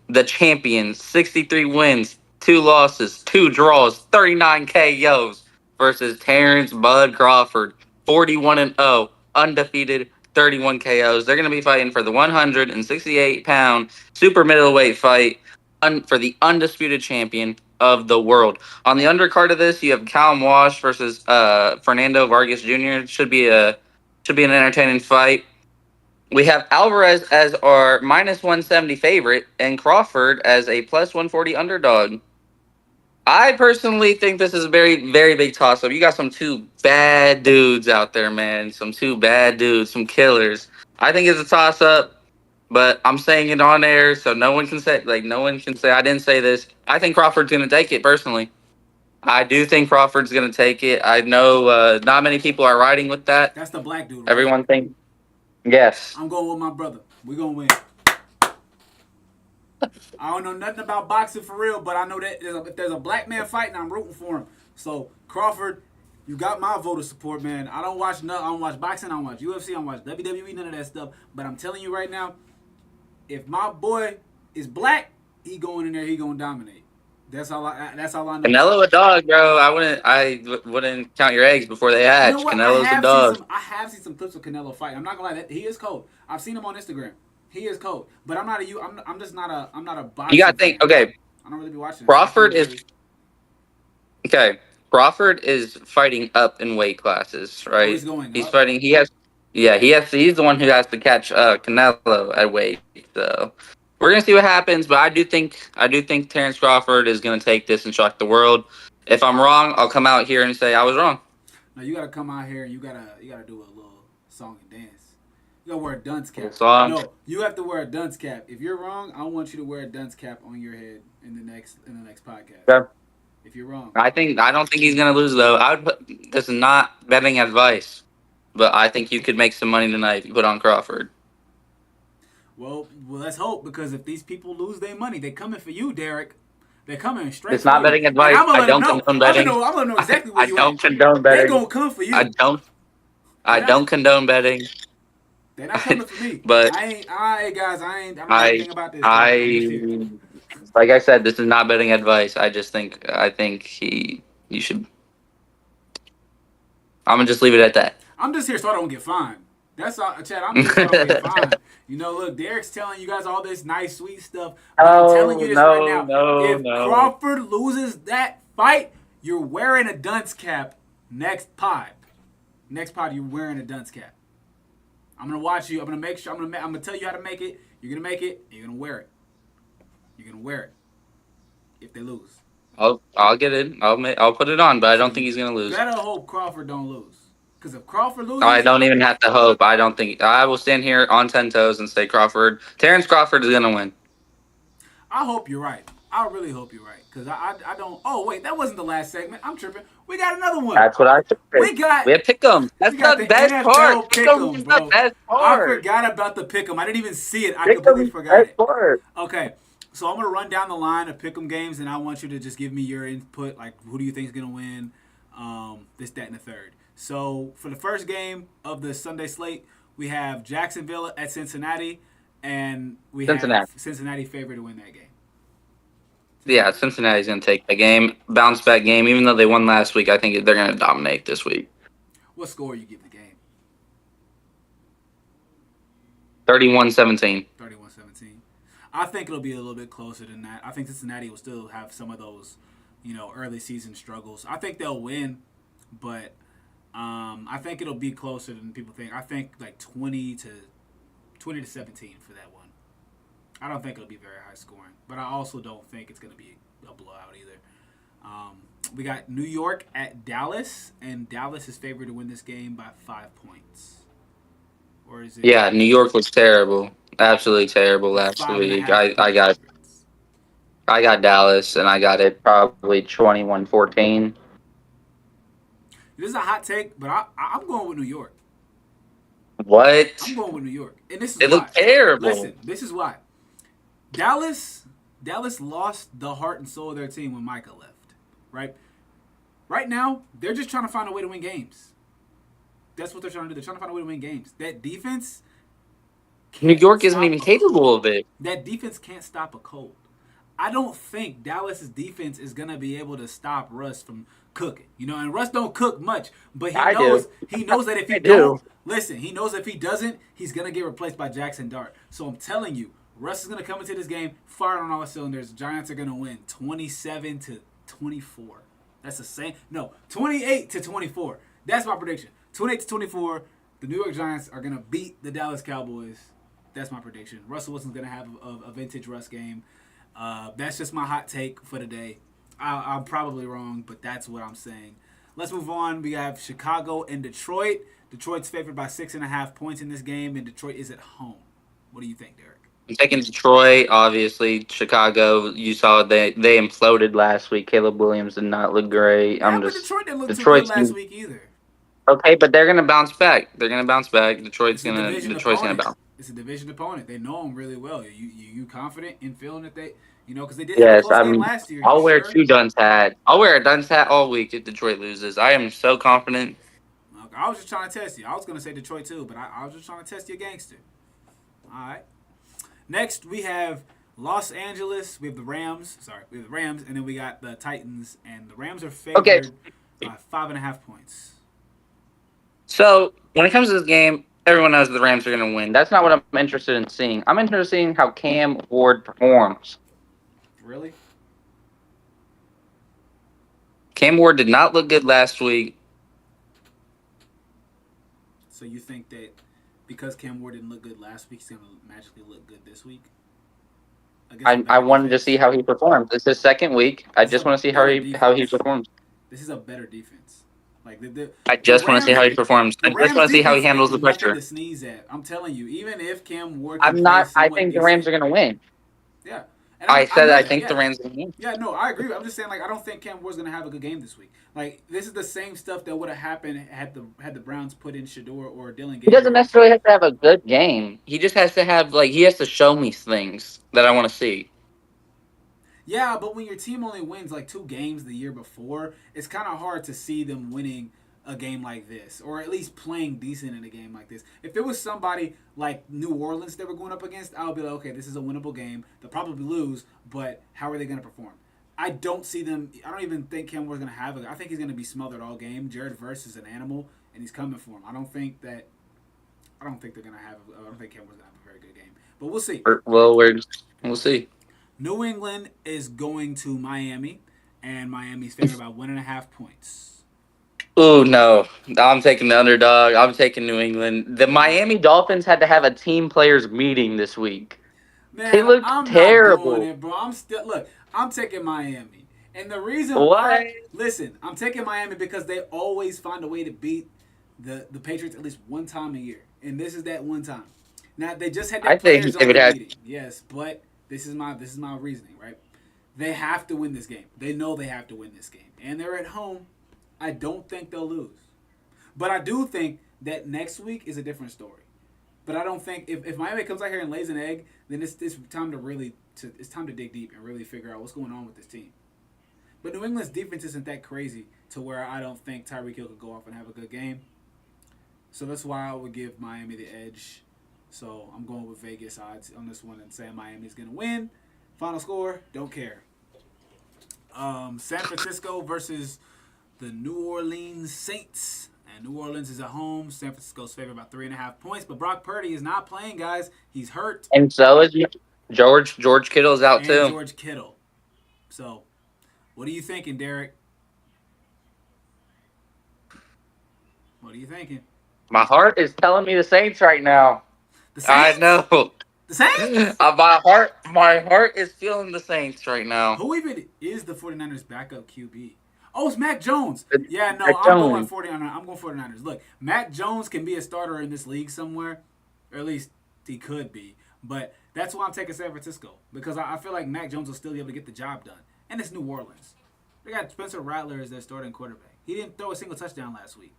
the champion, 63 wins, 2 losses, 2 draws, 39 KOs, versus Terrence Bud Crawford, 41-0, undefeated, 31 KOs. They're going to be fighting for the 168-pound super middleweight fight for the undisputed champion of the world. On the undercard of this, you have Callum Walsh versus Fernando Vargas Jr. Should be an entertaining fight. We have Alvarez as our minus 170 favorite and Crawford as a plus 140 underdog. I personally think this is a very, very big toss up. You got some two bad dudes out there, man. Some two bad dudes, some killers. I think it's a toss up, but I'm saying it on air so no one can say I didn't say this. I think Crawford's gonna take it personally. I do think Crawford's gonna take it. I know not many people are riding with that. That's the black dude, right? Everyone thinks yes. I'm going with my brother. We gonna win. I don't know nothing about boxing for real, but I know that if there's a black man fighting, I'm rooting for him. So Crawford, you got my vote of support, man. I don't watch boxing, I don't watch UFC, I don't watch WWE, none of that stuff. But I'm telling you right now, if my boy is black, he going in there, he gonna dominate. That's all. That's all I know. Canelo a dog, bro. I wouldn't count your eggs before they You know hatch. what? I Canelo's a have seen dog. some. I have seen some clips of Canelo fight. I'm not gonna lie. That he is cold. I've seen him on Instagram. He is cold. But I'm not a you. I'm just not a. I'm not a You boxing gotta think. fan. Okay, I don't really be watching it, so I Crawford can't is really. okay. Crawford is fighting up in weight classes, Oh, right? he's going He's up. fighting. He has. Yeah, he has. He's the one who has to catch Canelo at weight. So we're gonna see what happens. But I do think Terrence Crawford is gonna take this and shock the world. If I'm wrong, I'll come out here and say I was wrong. Now you gotta come out here and you gotta do a little song and dance. You gotta wear a dunce Little cap. song. No, you have to wear a dunce cap. If you're wrong, I want you to wear a dunce cap on your head in the next podcast. Okay. If you're wrong, I don't think he's gonna lose though. I would put this is not betting advice, but I think you could make some money tonight if you put on Crawford. well, let's hope because if these people lose their money, they coming for you, Derek. They're coming straight It's for not you, betting and advice. I'm gonna I let them don't know. condone I'm gonna betting. know. I'm gonna know exactly where I you at. don't condone They betting. gonna come for I you. don't. I They're not. don't condone betting. They're not coming for me. But I ain't. I guys. I ain't. I don't know I, anything about this, Derek. I'm just here. I, like I said, this is not betting advice. I think you should. I'm gonna just leave it at that. I'm just here so I don't get fined. That's all, Chad. I'm here so I don't get fined. You know, look, Derek's telling you guys all this nice, sweet stuff, but I'm telling No, you this right no, now. no, If no. Crawford loses that fight, you're wearing a dunce cap next pod. Next pod, you're wearing a dunce cap. I'm gonna watch you. I'm gonna make sure. I'm gonna tell you how to make it. You're gonna make it. And you're gonna wear it. You're gonna wear it if they lose. I'll get it. I'll put it on, but I So don't think you he's gonna lose. better hope Crawford don't lose. Because if Crawford I loses, don't even have to hope. I don't think I will stand here on 10 toes and say Terrence Crawford is gonna win. I hope you're right. I really hope you're right. Because I don't. Oh, wait. That wasn't the last segment. I'm tripping. We got another one. That's what I said. We got We have pick'em. That's we got the the best part. NFL Pick'em pick'em, is the bro. best I part. forgot about the pick'em. I didn't even see it. I completely Pick'em is the forgot best it. part. Okay. So I'm gonna run down the line of pick'em games, and I want you to just give me your input. Like, who do you think is gonna win? This, that, and the third. So for the first game of the Sunday slate, we have Jacksonville at Cincinnati, and we have Cincinnati. Cincinnati favored to win that game. Yeah, Cincinnati. Cincinnati's gonna take the game. Bounce back game. Even though they won last week, I think they're gonna dominate this week. What score you give the game? 31-17. 31-17. I think it'll be a little bit closer than that. I think Cincinnati will still have some of those, early season struggles. I think they'll win, but I think it'll be closer than people think. I think like 20 to 17 for that one. I don't think it'll be very high scoring, but I also don't think it's going to be a blowout either. We got New York at Dallas, and Dallas is favored to win this game by 5 points. Or is it Yeah, New York was terrible. Absolutely terrible it's last five and a week. half I, I point got favorites? I got Dallas and I got it probably 21-14. This is a hot take, but I'm going with New York. I'm What? going with New York, and this is It why. looked terrible. Listen, this is why. Dallas, Dallas lost the heart and soul of their team when Micah left. Right, right now they're just trying to find a way to win games. That's what they're trying to do. They're trying to find a way to win games. That defense New can't York isn't stop even a cold. capable of it. That defense can't stop a cold. I don't think Dallas's defense is gonna be able to stop Russ from cooking. And Russ don't cook much, but he I do. knows he knows that if he I do. don't listen, he knows if he doesn't, he's gonna get replaced by Jackson Dart. So I'm telling you, Russ is gonna come into this game firing on all cylinders. Giants are gonna win 27-24. That's the same. No, 28-24. That's my prediction. 28-24. The New York Giants are gonna beat the Dallas Cowboys. That's my prediction. Russell Wilson's gonna have a vintage Russ game. That's just my hot take for today. I'm probably wrong, but that's what I'm saying. Let's move on. We have Chicago and Detroit. Detroit's favored by 6.5 points in this game, and Detroit is at home. What do you think, Derek? I'm taking Detroit, obviously. Chicago, you saw they imploded last week. Caleb Williams did not look great. Yeah, but Detroit didn't look too good Detroit's last week either. okay, but they're gonna bounce back. They're gonna bounce back. It's a division Detroit's gonna opponent. bounce. It's a division opponent. They know them really well. You confident in feeling that they, because they did have a Yes, close I game mean last year. You I'll wear sure? two dunce hats. I'll wear a dunce hat all week if Detroit loses. I am so confident. Okay, I was just trying to test you. I was gonna say Detroit too, but I was just trying to test your gangster. All right. Next, we have Los Angeles, we have the Rams. Sorry, we have the Rams, and then we got the Titans, and the Rams are Okay, favored by 5.5 points. so when it comes to this game, everyone knows the Rams are going to win. That's not what I'm interested in seeing. I'm interested in seeing how Cam Ward performs. Really? Cam Ward did not look good last week. So you think that because Cam Ward didn't look good last week, he's gonna magically look good this week against a I better wanted to see defense? how he performs. It's his second week. I This is just a want to see better how he defense. performs. This is a better defense. Like I the just want to see Rams, how he performs. the I just Rams want to see how he defense handles ain't the nothing pressure. to sneeze at. I'm telling you, even if Cam Ward can I'm play not. I somewhat think the Rams decent, are going to win. yeah, and I I said know I that, think the yeah. Rams are going to win. Yeah, no, I agree. I'm just saying, like, I don't think Cam Ward's gonna have a good game this week. Like, this is the same stuff that would have happened had the Browns put in Shador or Dylan He doesn't Gabriel. necessarily have to have a good game. He just has to have he has to show me things that I want to see. Yeah, but when your team only wins like 2 games the year before, it's kind of hard to see them winning a game like this, or at least playing decent in a game like this. If it was somebody like New Orleans they were going up against, I would be like, okay, this is a winnable game. They'll probably lose, but how are they going to perform? I don't see them. I don't even think Cam Ward's going to have it. I think he's going to be smothered all game. Jared Verse is an animal, and he's coming for him. I don't think that. I don't think they're going to have. I don't think Cam Ward's going to have a very good game. But we'll see. Well, we'll see. New England is going to Miami, and Miami's favored by 1.5 points. Oh no, I'm taking the underdog. I'm taking New England. The Wow. Miami Dolphins had to have a team players meeting this week. They Man, looked I'm not doing terrible. it, bro. I'm still look. I'm taking Miami, and the reason What? why, listen, I'm taking Miami because they always find a way to beat the Patriots at least one time a year, and this is that one time. Now they just had their I think players they would only have. meeting, yes, but this is my reasoning, right? They have to win this game. They know they have to win this game, and they're at home. I don't think they'll lose, but I do think that next week is a different story. But I don't think if Miami comes out here and lays an egg, then it's time to it's time to dig deep and really figure out what's going on with this team. But New England's defense isn't that crazy to where I don't think Tyreek Hill could go off and have a good game. So that's why I would give Miami the edge. So I'm going with Vegas odds on this one and saying Miami's gonna win. Final score, don't care. San Francisco versus the New Orleans Saints. And New Orleans is at home. San Francisco's favored by 3.5 points. But Brock Purdy is not playing, guys. He's hurt. And so is George Kittle's out And too. George Kittle. So, what are you thinking, Derek? What are you thinking? My heart is telling me the Saints right now. The I Saints? know. The Saints? My heart is feeling the Saints right now. Who even is the 49ers backup QB? Oh, it's Mac Jones. It's Yeah, no, Mac I'm going Jones. 49ers. I'm going 49ers. Look, Mac Jones can be a starter in this league somewhere, or at least he could be. But that's why I'm taking San Francisco because I feel like Mac Jones will still be able to get the job done. And it's New Orleans. They got Spencer Rattler as their starting quarterback. He didn't throw a single touchdown last week.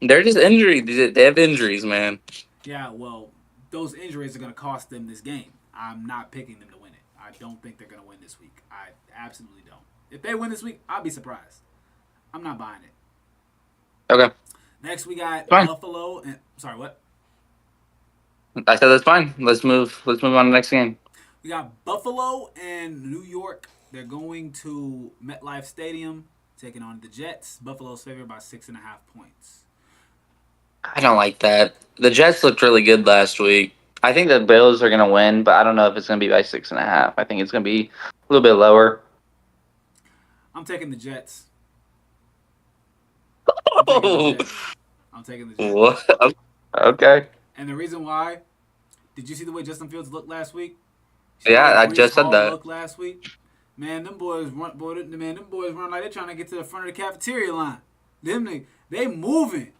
They're just injured. They have injuries, man. Yeah, well, those injuries are going to cost them this game. I'm not picking them to win it. I don't think they're going to win this week. I absolutely don't. If they win this week, I'll be surprised. I'm not buying it. Okay, Next, we got fine. Buffalo and sorry, what? I said that's fine. Let's move. Let's move on to the next game. We got Buffalo and New York. They're going to MetLife Stadium, taking on the Jets. Buffalo's favored by 6.5 points. I don't like that. The Jets looked really good last week. I think the Bills are going to win, but I don't know if it's going to be by 6.5. I think it's going to be a little bit lower. I'm taking the Jets. I'm taking the Oh, Jets. I'm taking the Jets. what? Okay. And the reason why, did you see the way Justin Fields looked last week? See the way Yeah, I Brees just said Hall that. looked last week? Man, them boys run like they're trying to get to the front of the cafeteria line. They moving.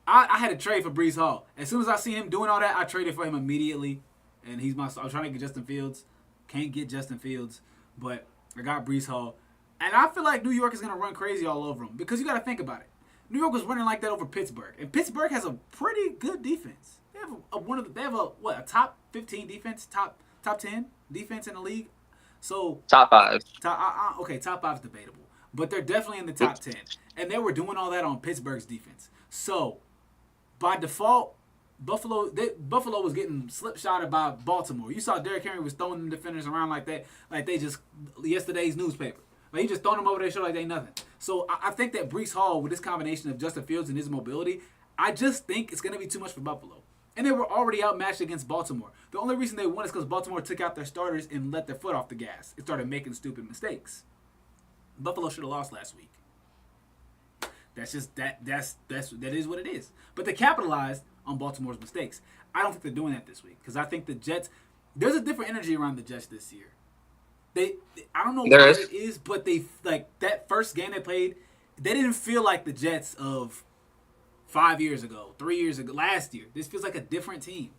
I had to trade for Brees Hall. As soon as I seen him doing all that, I traded for him immediately. And I was trying to get Justin Fields. Can't get Justin Fields, but I got Brees Hall. And I feel like New York is gonna run crazy all over them because you got to think about it. New York was running like that over Pittsburgh, and Pittsburgh has a pretty good defense. They have a top 15 defense, top 10 defense in the league. So Top five. okay, top five is debatable, but they're definitely in the top 10, and they were doing all that on Pittsburgh's defense. So by default, Buffalo was getting slipshotted by Baltimore. You saw Derrick Henry was throwing them defenders around like they just yesterday's newspaper. Like he just throwing them over their shoulder like they nothing. So I think that Brees Hall with this combination of Justin Fields and his mobility, I just think it's going to be too much for Buffalo. And they were already outmatched against Baltimore. The only reason they won is because Baltimore took out their starters and let their foot off the gas. It started making stupid mistakes. Buffalo should have lost last week. That's just that is what it is. But they capitalized on Baltimore's mistakes. I don't think they're doing that this week because I think the Jets. There's a different energy around the Jets this year. I don't know There what is. it is, but they like that first game they played. They didn't feel like the Jets of 5 years ago, 3 years ago, last year. This feels like a different team,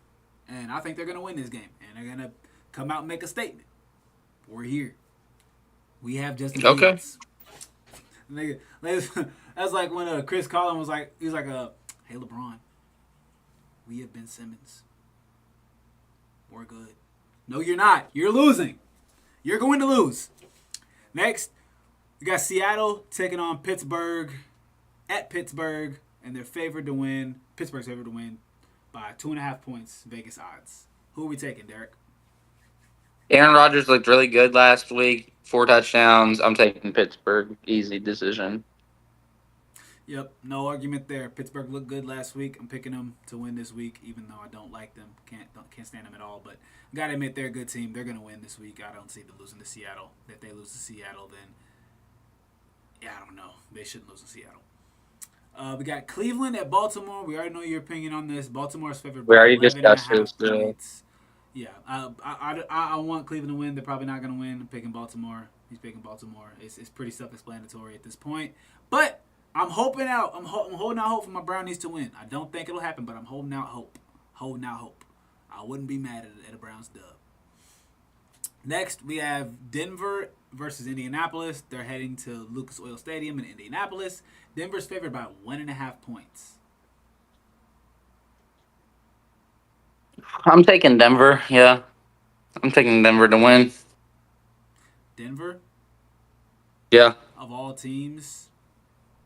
and I think they're gonna win this game, and they're gonna come out and make a statement. We're here. We have Justin Okay. Fields. Nigga, that's like when Chris Collins was like, he was like, "Hey LeBron, we have Ben Simmons. We're good." No, you're not. You're losing. You're going to lose. Next, we got Seattle taking on Pittsburgh at Pittsburgh, and they're favored to win. Pittsburgh's favored to win by 2.5 points. Vegas odds. Who are we taking, Derek? Aaron Rodgers looked really good last week. 4 touchdowns. I'm taking Pittsburgh. Easy decision. Yep, no argument there. Pittsburgh looked good last week. I'm picking them to win this week, even though I don't like them. Can't stand them at all. But gotta admit they're a good team. They're gonna win this week. I don't see them losing to Seattle. If they lose to Seattle, then yeah, I don't know. They shouldn't lose to Seattle. We got Cleveland at Baltimore. We already know your opinion on this. Baltimore's favored We by already 11 and a discussed half this. points. Yeah, I want Cleveland to win. They're probably not going to win. I'm picking Baltimore. He's picking Baltimore. It's pretty self-explanatory at this point. But I'm hoping out. I'm holding out hope for my Brownies to win. I don't think it'll happen, but I'm holding out hope. Holding out hope. I wouldn't be mad at a Browns dub. Next, we have Denver versus Indianapolis. They're heading to Lucas Oil Stadium in Indianapolis. Denver's favored by 1.5 points. I'm taking Denver. Yeah, I'm taking Denver to win. Denver, Yeah, of all teams,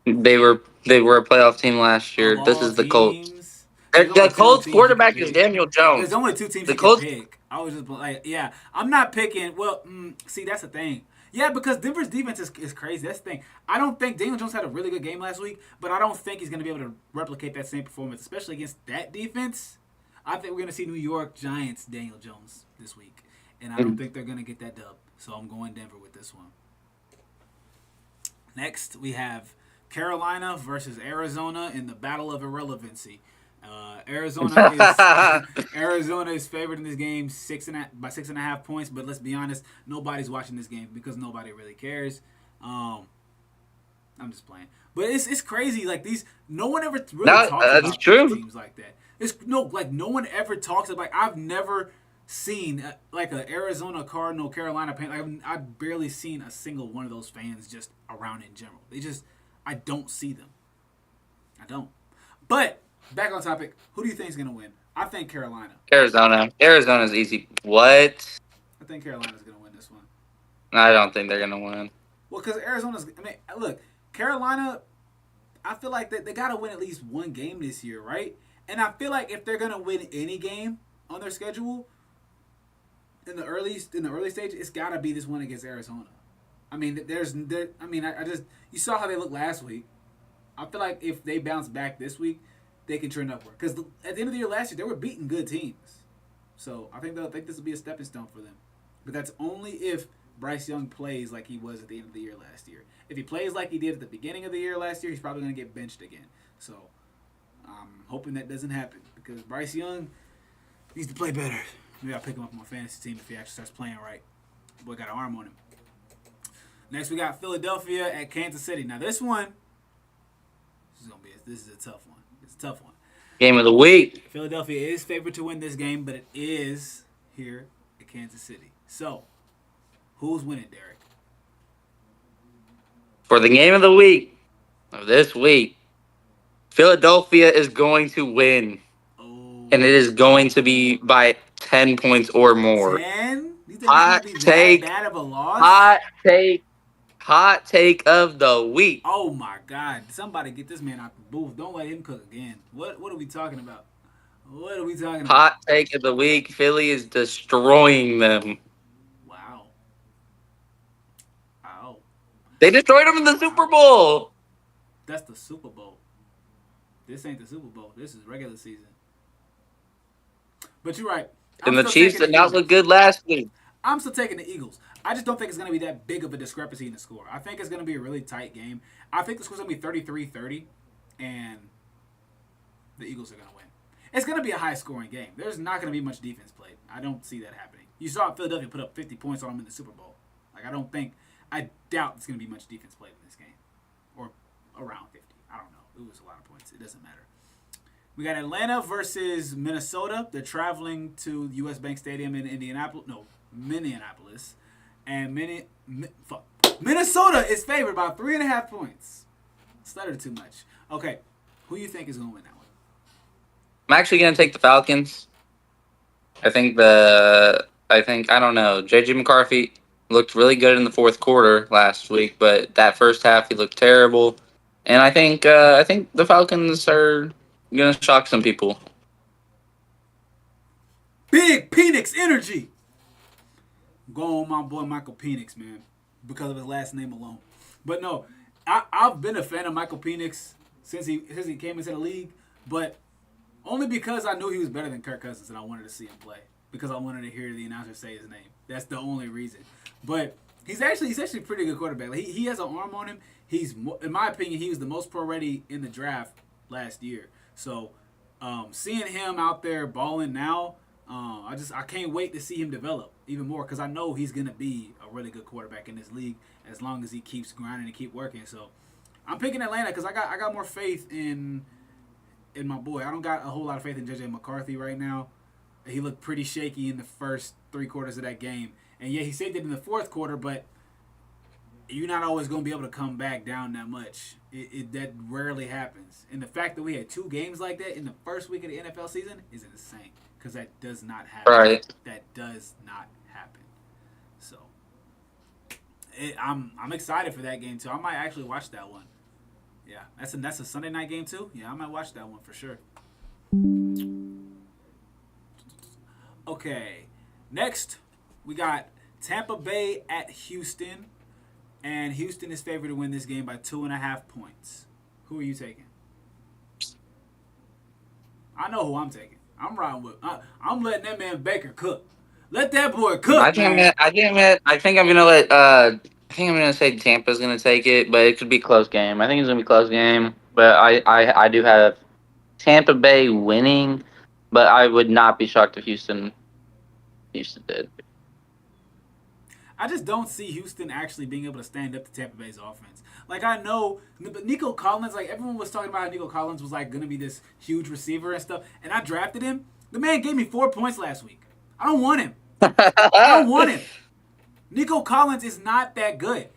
they were a playoff team last of year. This all is the Colts. teams, there's only The two Colts teams you can quarterback is pick. Daniel There's Jones. only two teams The you can Colts. pick. I was just like, yeah, I'm not picking. Well, see, that's the thing. Yeah, because Denver's defense is crazy. That's the thing. I don't think Daniel Jones had a really good game last week, but I don't think he's going to be able to replicate that same performance, especially against that defense. I think we're going to see New York Giants Daniel Jones this week, and I don't think they're going to get that dub. So I'm going Denver with this one. Next, we have Carolina versus Arizona in the battle of irrelevancy. Arizona is Arizona is favored in this game by 6.5 points. But let's be honest, nobody's watching this game because nobody really cares. I'm just playing, but it's crazy. Like no one ever really talks That's about these true. teams like that. No one ever talks about. Like, I've never seen like a Arizona Cardinal Carolina fan. Like, I've barely seen a single one of those fans just around in general. I don't see them. I don't. But back on topic, who do you think is gonna win? I think Carolina. Arizona's easy. What? I think Carolina's gonna win this one. I don't think they're gonna win. Well, because Arizona's. I mean, look, Carolina. I feel like they gotta win at least one game this year, right? And I feel like if they're gonna win any game on their schedule in the early stage, it's gotta be this one against Arizona. I mean, I just you saw how they looked last week. I feel like if they bounce back this week, they can trend upward. Because at the end of the year last year, they were beating good teams. So I think they'll think this will be a stepping stone for them. But that's only if Bryce Young plays like he was at the end of the year last year. If he plays like he did at the beginning of the year last year, he's probably going to get benched again. So I'm hoping that doesn't happen because Bryce Young needs to play better. Maybe I'll pick him up on my fantasy team if he actually starts playing right. Boy got an arm on him. Next, we got Philadelphia at Kansas City. Now this one, this is a tough one. It's a tough one. Game of the week. Philadelphia is favored to win this game, but it is here at Kansas City. So, who's winning, Derek? For the game of the week of this week, Philadelphia is going to win. Oh, And it is going to be by 10 points or more. 10? You think Hot it's going to be take. that bad of a loss? Hot take of the week. Oh, my God. Somebody get this man out the booth. Don't let him cook again. What are we talking about? What are we talking about? Hot take of the week: Philly is destroying them. Wow. Ow. They destroyed them in the Super Wow. Bowl. That's the Super Bowl. This ain't the Super Bowl. This is regular season. But you're right. I'm And the still Chiefs taking did the not look Eagles. good last week. I'm still taking the Eagles. I just don't think it's going to be that big of a discrepancy in the score. I think it's going to be a really tight game. I think the score's going to be 33-30, and the Eagles are going to win. It's going to be a high scoring game. There's not going to be much defense played. I don't see that happening. You saw Philadelphia put up 50 points on them in the Super Bowl. Like, I doubt there's going to be much defense played in this game. Or around 50. I don't know. It was a lot of points. It doesn't matter. We got Atlanta versus Minnesota. They're traveling to U.S. Bank Stadium in Indianapolis. No, Minneapolis. And Minnesota is favored by 3.5 points. Stuttered too much. Okay, who you think is going to win that one? I'm actually going to take the Falcons. I don't know. JJ McCarthy looked really good in the fourth quarter last week, but that first half he looked terrible. And I think the Falcons are going to shock some people. Big Penix energy. Go on my boy Michael Penix, man, because of his last name alone. But no, I've been a fan of Michael Penix since he came into the league, but only because I knew he was better than Kirk Cousins and I wanted to see him play because I wanted to hear the announcer say his name. That's the only reason. But he's actually a pretty good quarterback. Like, he has an arm on him. He's, in my opinion, he was the most pro ready in the draft last year. So seeing him out there balling now, I can't wait to see him develop even more because I know he's gonna be a really good quarterback in this league as long as he keeps grinding and keep working. So I'm picking Atlanta because I got more faith in my boy. I don't got a whole lot of faith in JJ McCarthy right now. He looked pretty shaky in the first 3 quarters of that game, and yeah, he saved it in the fourth quarter, but you're not always going to be able to come back down that much. That rarely happens. And the fact that we had 2 games like that in the first week of the NFL season is insane because that does not happen. Right. That does not happen. So I'm excited for that game too. I might actually watch that one. Yeah, that's a Sunday night game too. Yeah, I might watch that one for sure. Okay, next we got Tampa Bay at Houston. And Houston is favored to win this game by 2.5 points. Who are you taking? I know who I'm taking. I'm riding with. I'm letting that man Baker cook. Let that boy cook, man. I think I'm gonna let. I think I'm gonna say Tampa's gonna take it, but it could be a close game. I think it's gonna be a close game, but I do have Tampa Bay winning, but I would not be shocked if Houston did. I just don't see Houston actually being able to stand up to Tampa Bay's offense. Like, I know, but Nico Collins, like, everyone was talking about how Nico Collins was like gonna be this huge receiver and stuff, and I drafted him. The man gave me 4 points last week. I don't want him. I don't want him. Nico Collins is not that good.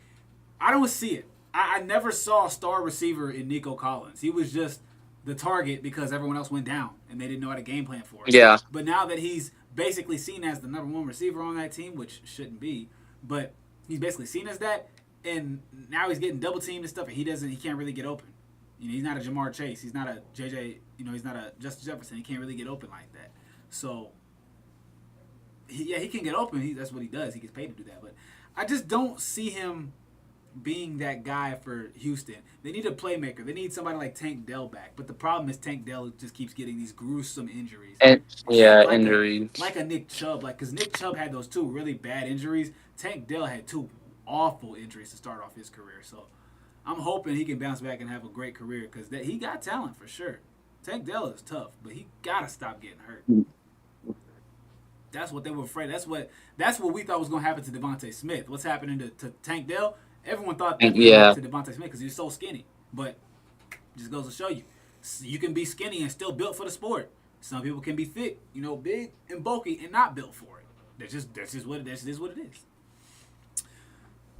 I don't see it. I never saw a star receiver in Nico Collins. He was just the target because everyone else went down and they didn't know how to game plan for it. Yeah. But now that he's basically seen as the #1 receiver on that team, which shouldn't be, but he's basically seen as that, and now he's getting double teamed and stuff, and he can't really get open. You know, he's not a Jamar Chase. He's not a JJ. You know, he's not a Justin Jefferson. He can't really get open like that. So he can get open. That's what he does. He gets paid to do that. But I just don't see him being that guy for Houston. They need a playmaker. They need somebody like Tank Dell back. But the problem is Tank Dell just keeps getting these gruesome injuries. And yeah, like injuries. Like a Nick Chubb. Like, because Nick Chubb had those 2 really bad injuries. Tank Dell had 2 awful injuries to start off his career. So I'm hoping he can bounce back and have a great career because he got talent for sure. Tank Dell is tough, but he got to stop getting hurt. That's what they were afraid. That's what we thought was going to happen to Devontae Smith. What's happening to Tank Dell? Everyone thought that was going to happen to Devontae Smith because he's so skinny. But it just goes to show you can be skinny and still built for the sport. Some people can be thick, big and bulky and not built for it. That's just what it is.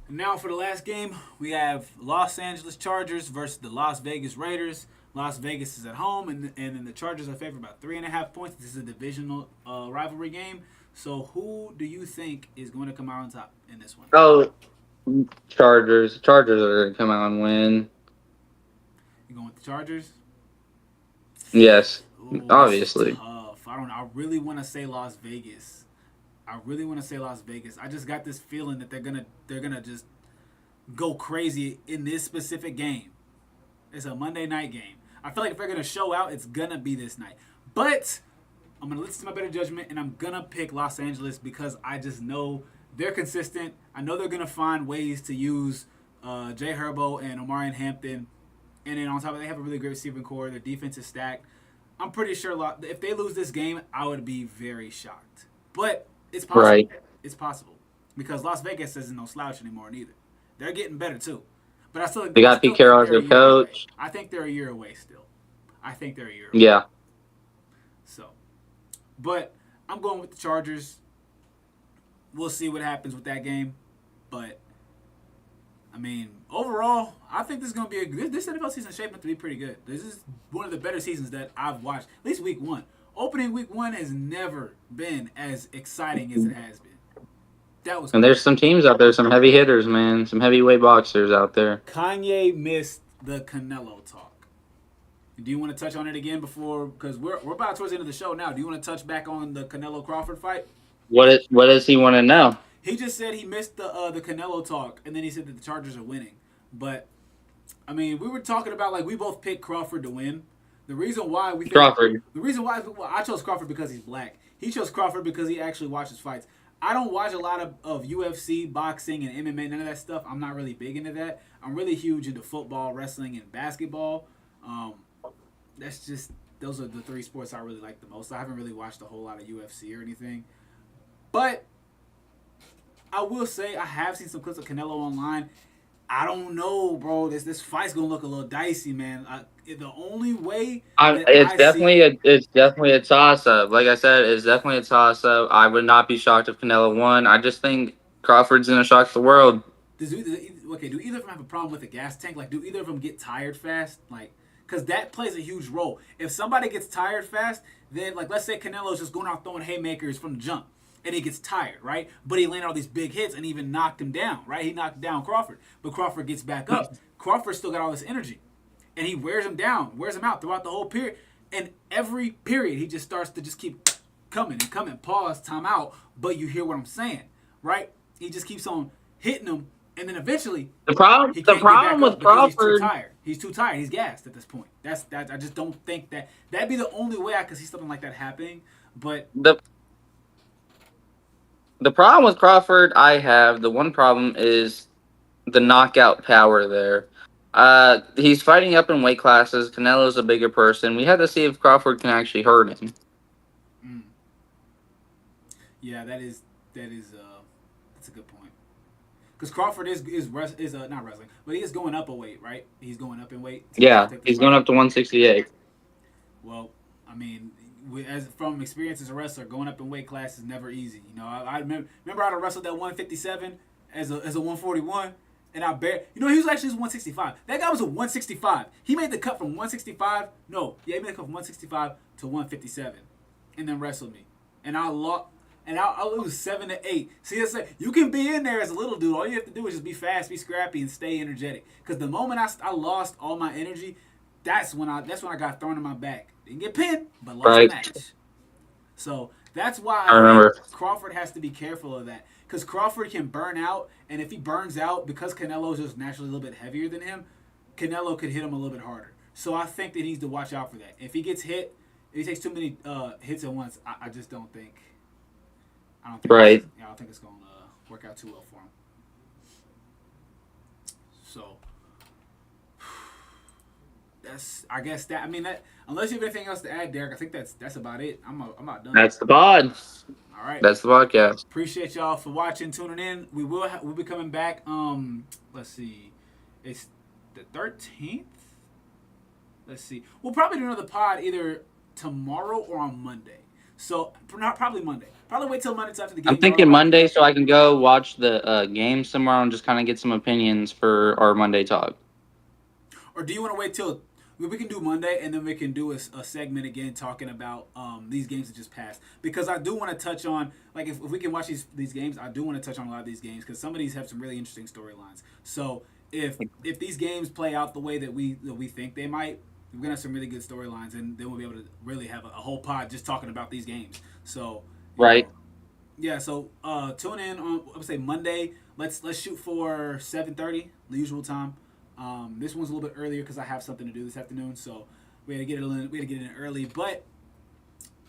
And now for the last game, we have Los Angeles Chargers versus the Las Vegas Raiders. Las Vegas is at home, and then the Chargers are favored by 3.5 points. This is a divisional rivalry game. So who do you think is going to come out on top in this one? Oh, Chargers. Chargers are going to come out and win. You going with the Chargers? Yes, Ooh, obviously. I really want to say Las Vegas. I really want to say Las Vegas. I just got this feeling that they're gonna just go crazy in this specific game. It's a Monday night game. I feel like if they're gonna show out, it's gonna be this night. But I'm gonna listen to my better judgment, and I'm gonna pick Los Angeles because I just know they're consistent. I know they're gonna find ways to use Jay Herbo and Omarion Hampton, and then on top of that, they have a really great receiving core. Their defense is stacked. I'm pretty sure if they lose this game, I would be very shocked. But it's possible. Right. It's possible because Las Vegas isn't no slouch anymore neither. They're getting better too. But They I got Pete still think Carroll as they're a their year away. coach. I think they're a year away still. I think they're a year away. Yeah. So, but I'm going with the Chargers. We'll see what happens with that game. But I mean, overall, I think this is going to be this NFL season is shaping up to be pretty good. This is one of the better seasons that I've watched. At least week one. Opening week one has never been as exciting as it has been. That was And crazy. there's some teams out there, some heavy hitters, man, some heavyweight boxers out there. Kanye missed the Canelo talk. Do you want to touch on it again before? Because we're about towards the end of the show now. Do you want to touch back on the Canelo Crawford fight? What does he want to know? He just said he missed the Canelo talk, and then he said that the Chargers are winning. But I mean, we were talking about like we both picked Crawford to win. The reason why we think, Crawford. the reason why well, I chose Crawford because he's black. He chose Crawford because he actually watches fights. I don't watch a lot of UFC, boxing, and MMA, none of that stuff. I'm not really big into that. I'm really huge into football, wrestling, and basketball. That's just those are the three sports I really like the most. I haven't really watched a whole lot of UFC or anything, but I will say I have seen some clips of Canelo online. I don't know, bro. This fight's gonna look a little dicey, man. The only way that I see It's definitely a toss up. Like I said, it's definitely a toss up. I would not be shocked if Canelo won. I just think Crawford's gonna shock the world. do either of them have a problem with the gas tank? Like, do either of them get tired fast? Like, because that plays a huge role. If somebody gets tired fast, then like let's say Canelo's just going out throwing haymakers from the jump, and he gets tired, right? But he landed all these big hits and even knocked him down, right? He knocked down Crawford, but Crawford gets back up. Crawford still got all this energy, and he wears him down, wears him out throughout the whole period. And every period, he just starts to just keep coming and coming. Pause, time out. But you hear what I'm saying, right? He just keeps on hitting him, and then eventually The problem he the can't get problem back up with because he's too Crawford tired. He's too tired. He's gassed at this point. That. I just don't think that'd be the only way I could see something like that happening. But the the problem with Crawford the one problem is the knockout power there. He's fighting up in weight classes. Canelo's a bigger person. We have to see if Crawford can actually hurt him. mm, yeah, that's a good point. Because Crawford is not wrestling, but he is going up a weight, right? He's going up in weight to Yeah, take this he's going fight. up to 168. Well, I mean, as from experience as a wrestler, going up in weight class is never easy. You know, I remember I wrestled at 157 as a 141, and he was actually 165. That guy was a 165. He made the cut from 165. No, yeah, he made the cut from 165 to 157, and then wrestled me, and I lost. And I'll lose 7-8. See, it's like you can be in there as a little dude. All you have to do is just be fast, be scrappy, and stay energetic. Because the moment I lost all my energy, that's when I got thrown in my back. Didn't get pinned, but lost the Right. match. So that's why I I think remember. Crawford has to be careful of that. Because Crawford can burn out, and if he burns out, because Canelo's just naturally a little bit heavier than him, Canelo could hit him a little bit harder. So I think that he needs to watch out for that. If he gets hit, if he takes too many hits at once, I just don't think. Right. I don't think it's going to work out too well for him. So I guess that. I mean that. Unless you have anything else to add, Derek, I think that's about it. I'm about done. That's the pod. All right. That's the podcast. Appreciate y'all for watching, tuning in. We'll be coming back. Let's see, it's the 13th. Let's see. We'll probably do another pod either tomorrow or on Monday. So not probably Monday. Probably wait till Monday after the game. I'm thinking Monday so I can go watch the game tomorrow and just kind of get some opinions for our Monday talk. Or do you want to wait till we can do Monday and then we can do a segment again talking about these games that just passed? Because I do want to touch on, like, if we can watch these games, I do want to touch on a lot of these games because some of these have some really interesting storylines. So if these games play out the way that we think they might, we're gonna have some really good storylines, and then we'll be able to really have a whole pod just talking about these games. So you Right. know, yeah. So tune in on I would say Monday. Let's shoot for 7:30, the usual time. This one's a little bit earlier because I have something to do this afternoon, so we had to get it in. We had to get it in early, but.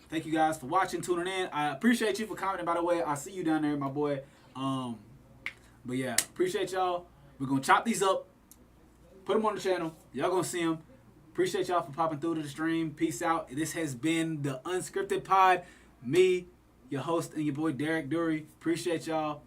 Thank you guys for watching, tuning in. I appreciate you for commenting, by the way. I see you down there, my boy. But yeah, appreciate y'all. We're going to chop these up, put them on the channel. Y'all going to see them. Appreciate y'all for popping through to the stream. Peace out. This has been the Unscripted Pod. Me, your host, and your boy, Derek Dury. Appreciate y'all.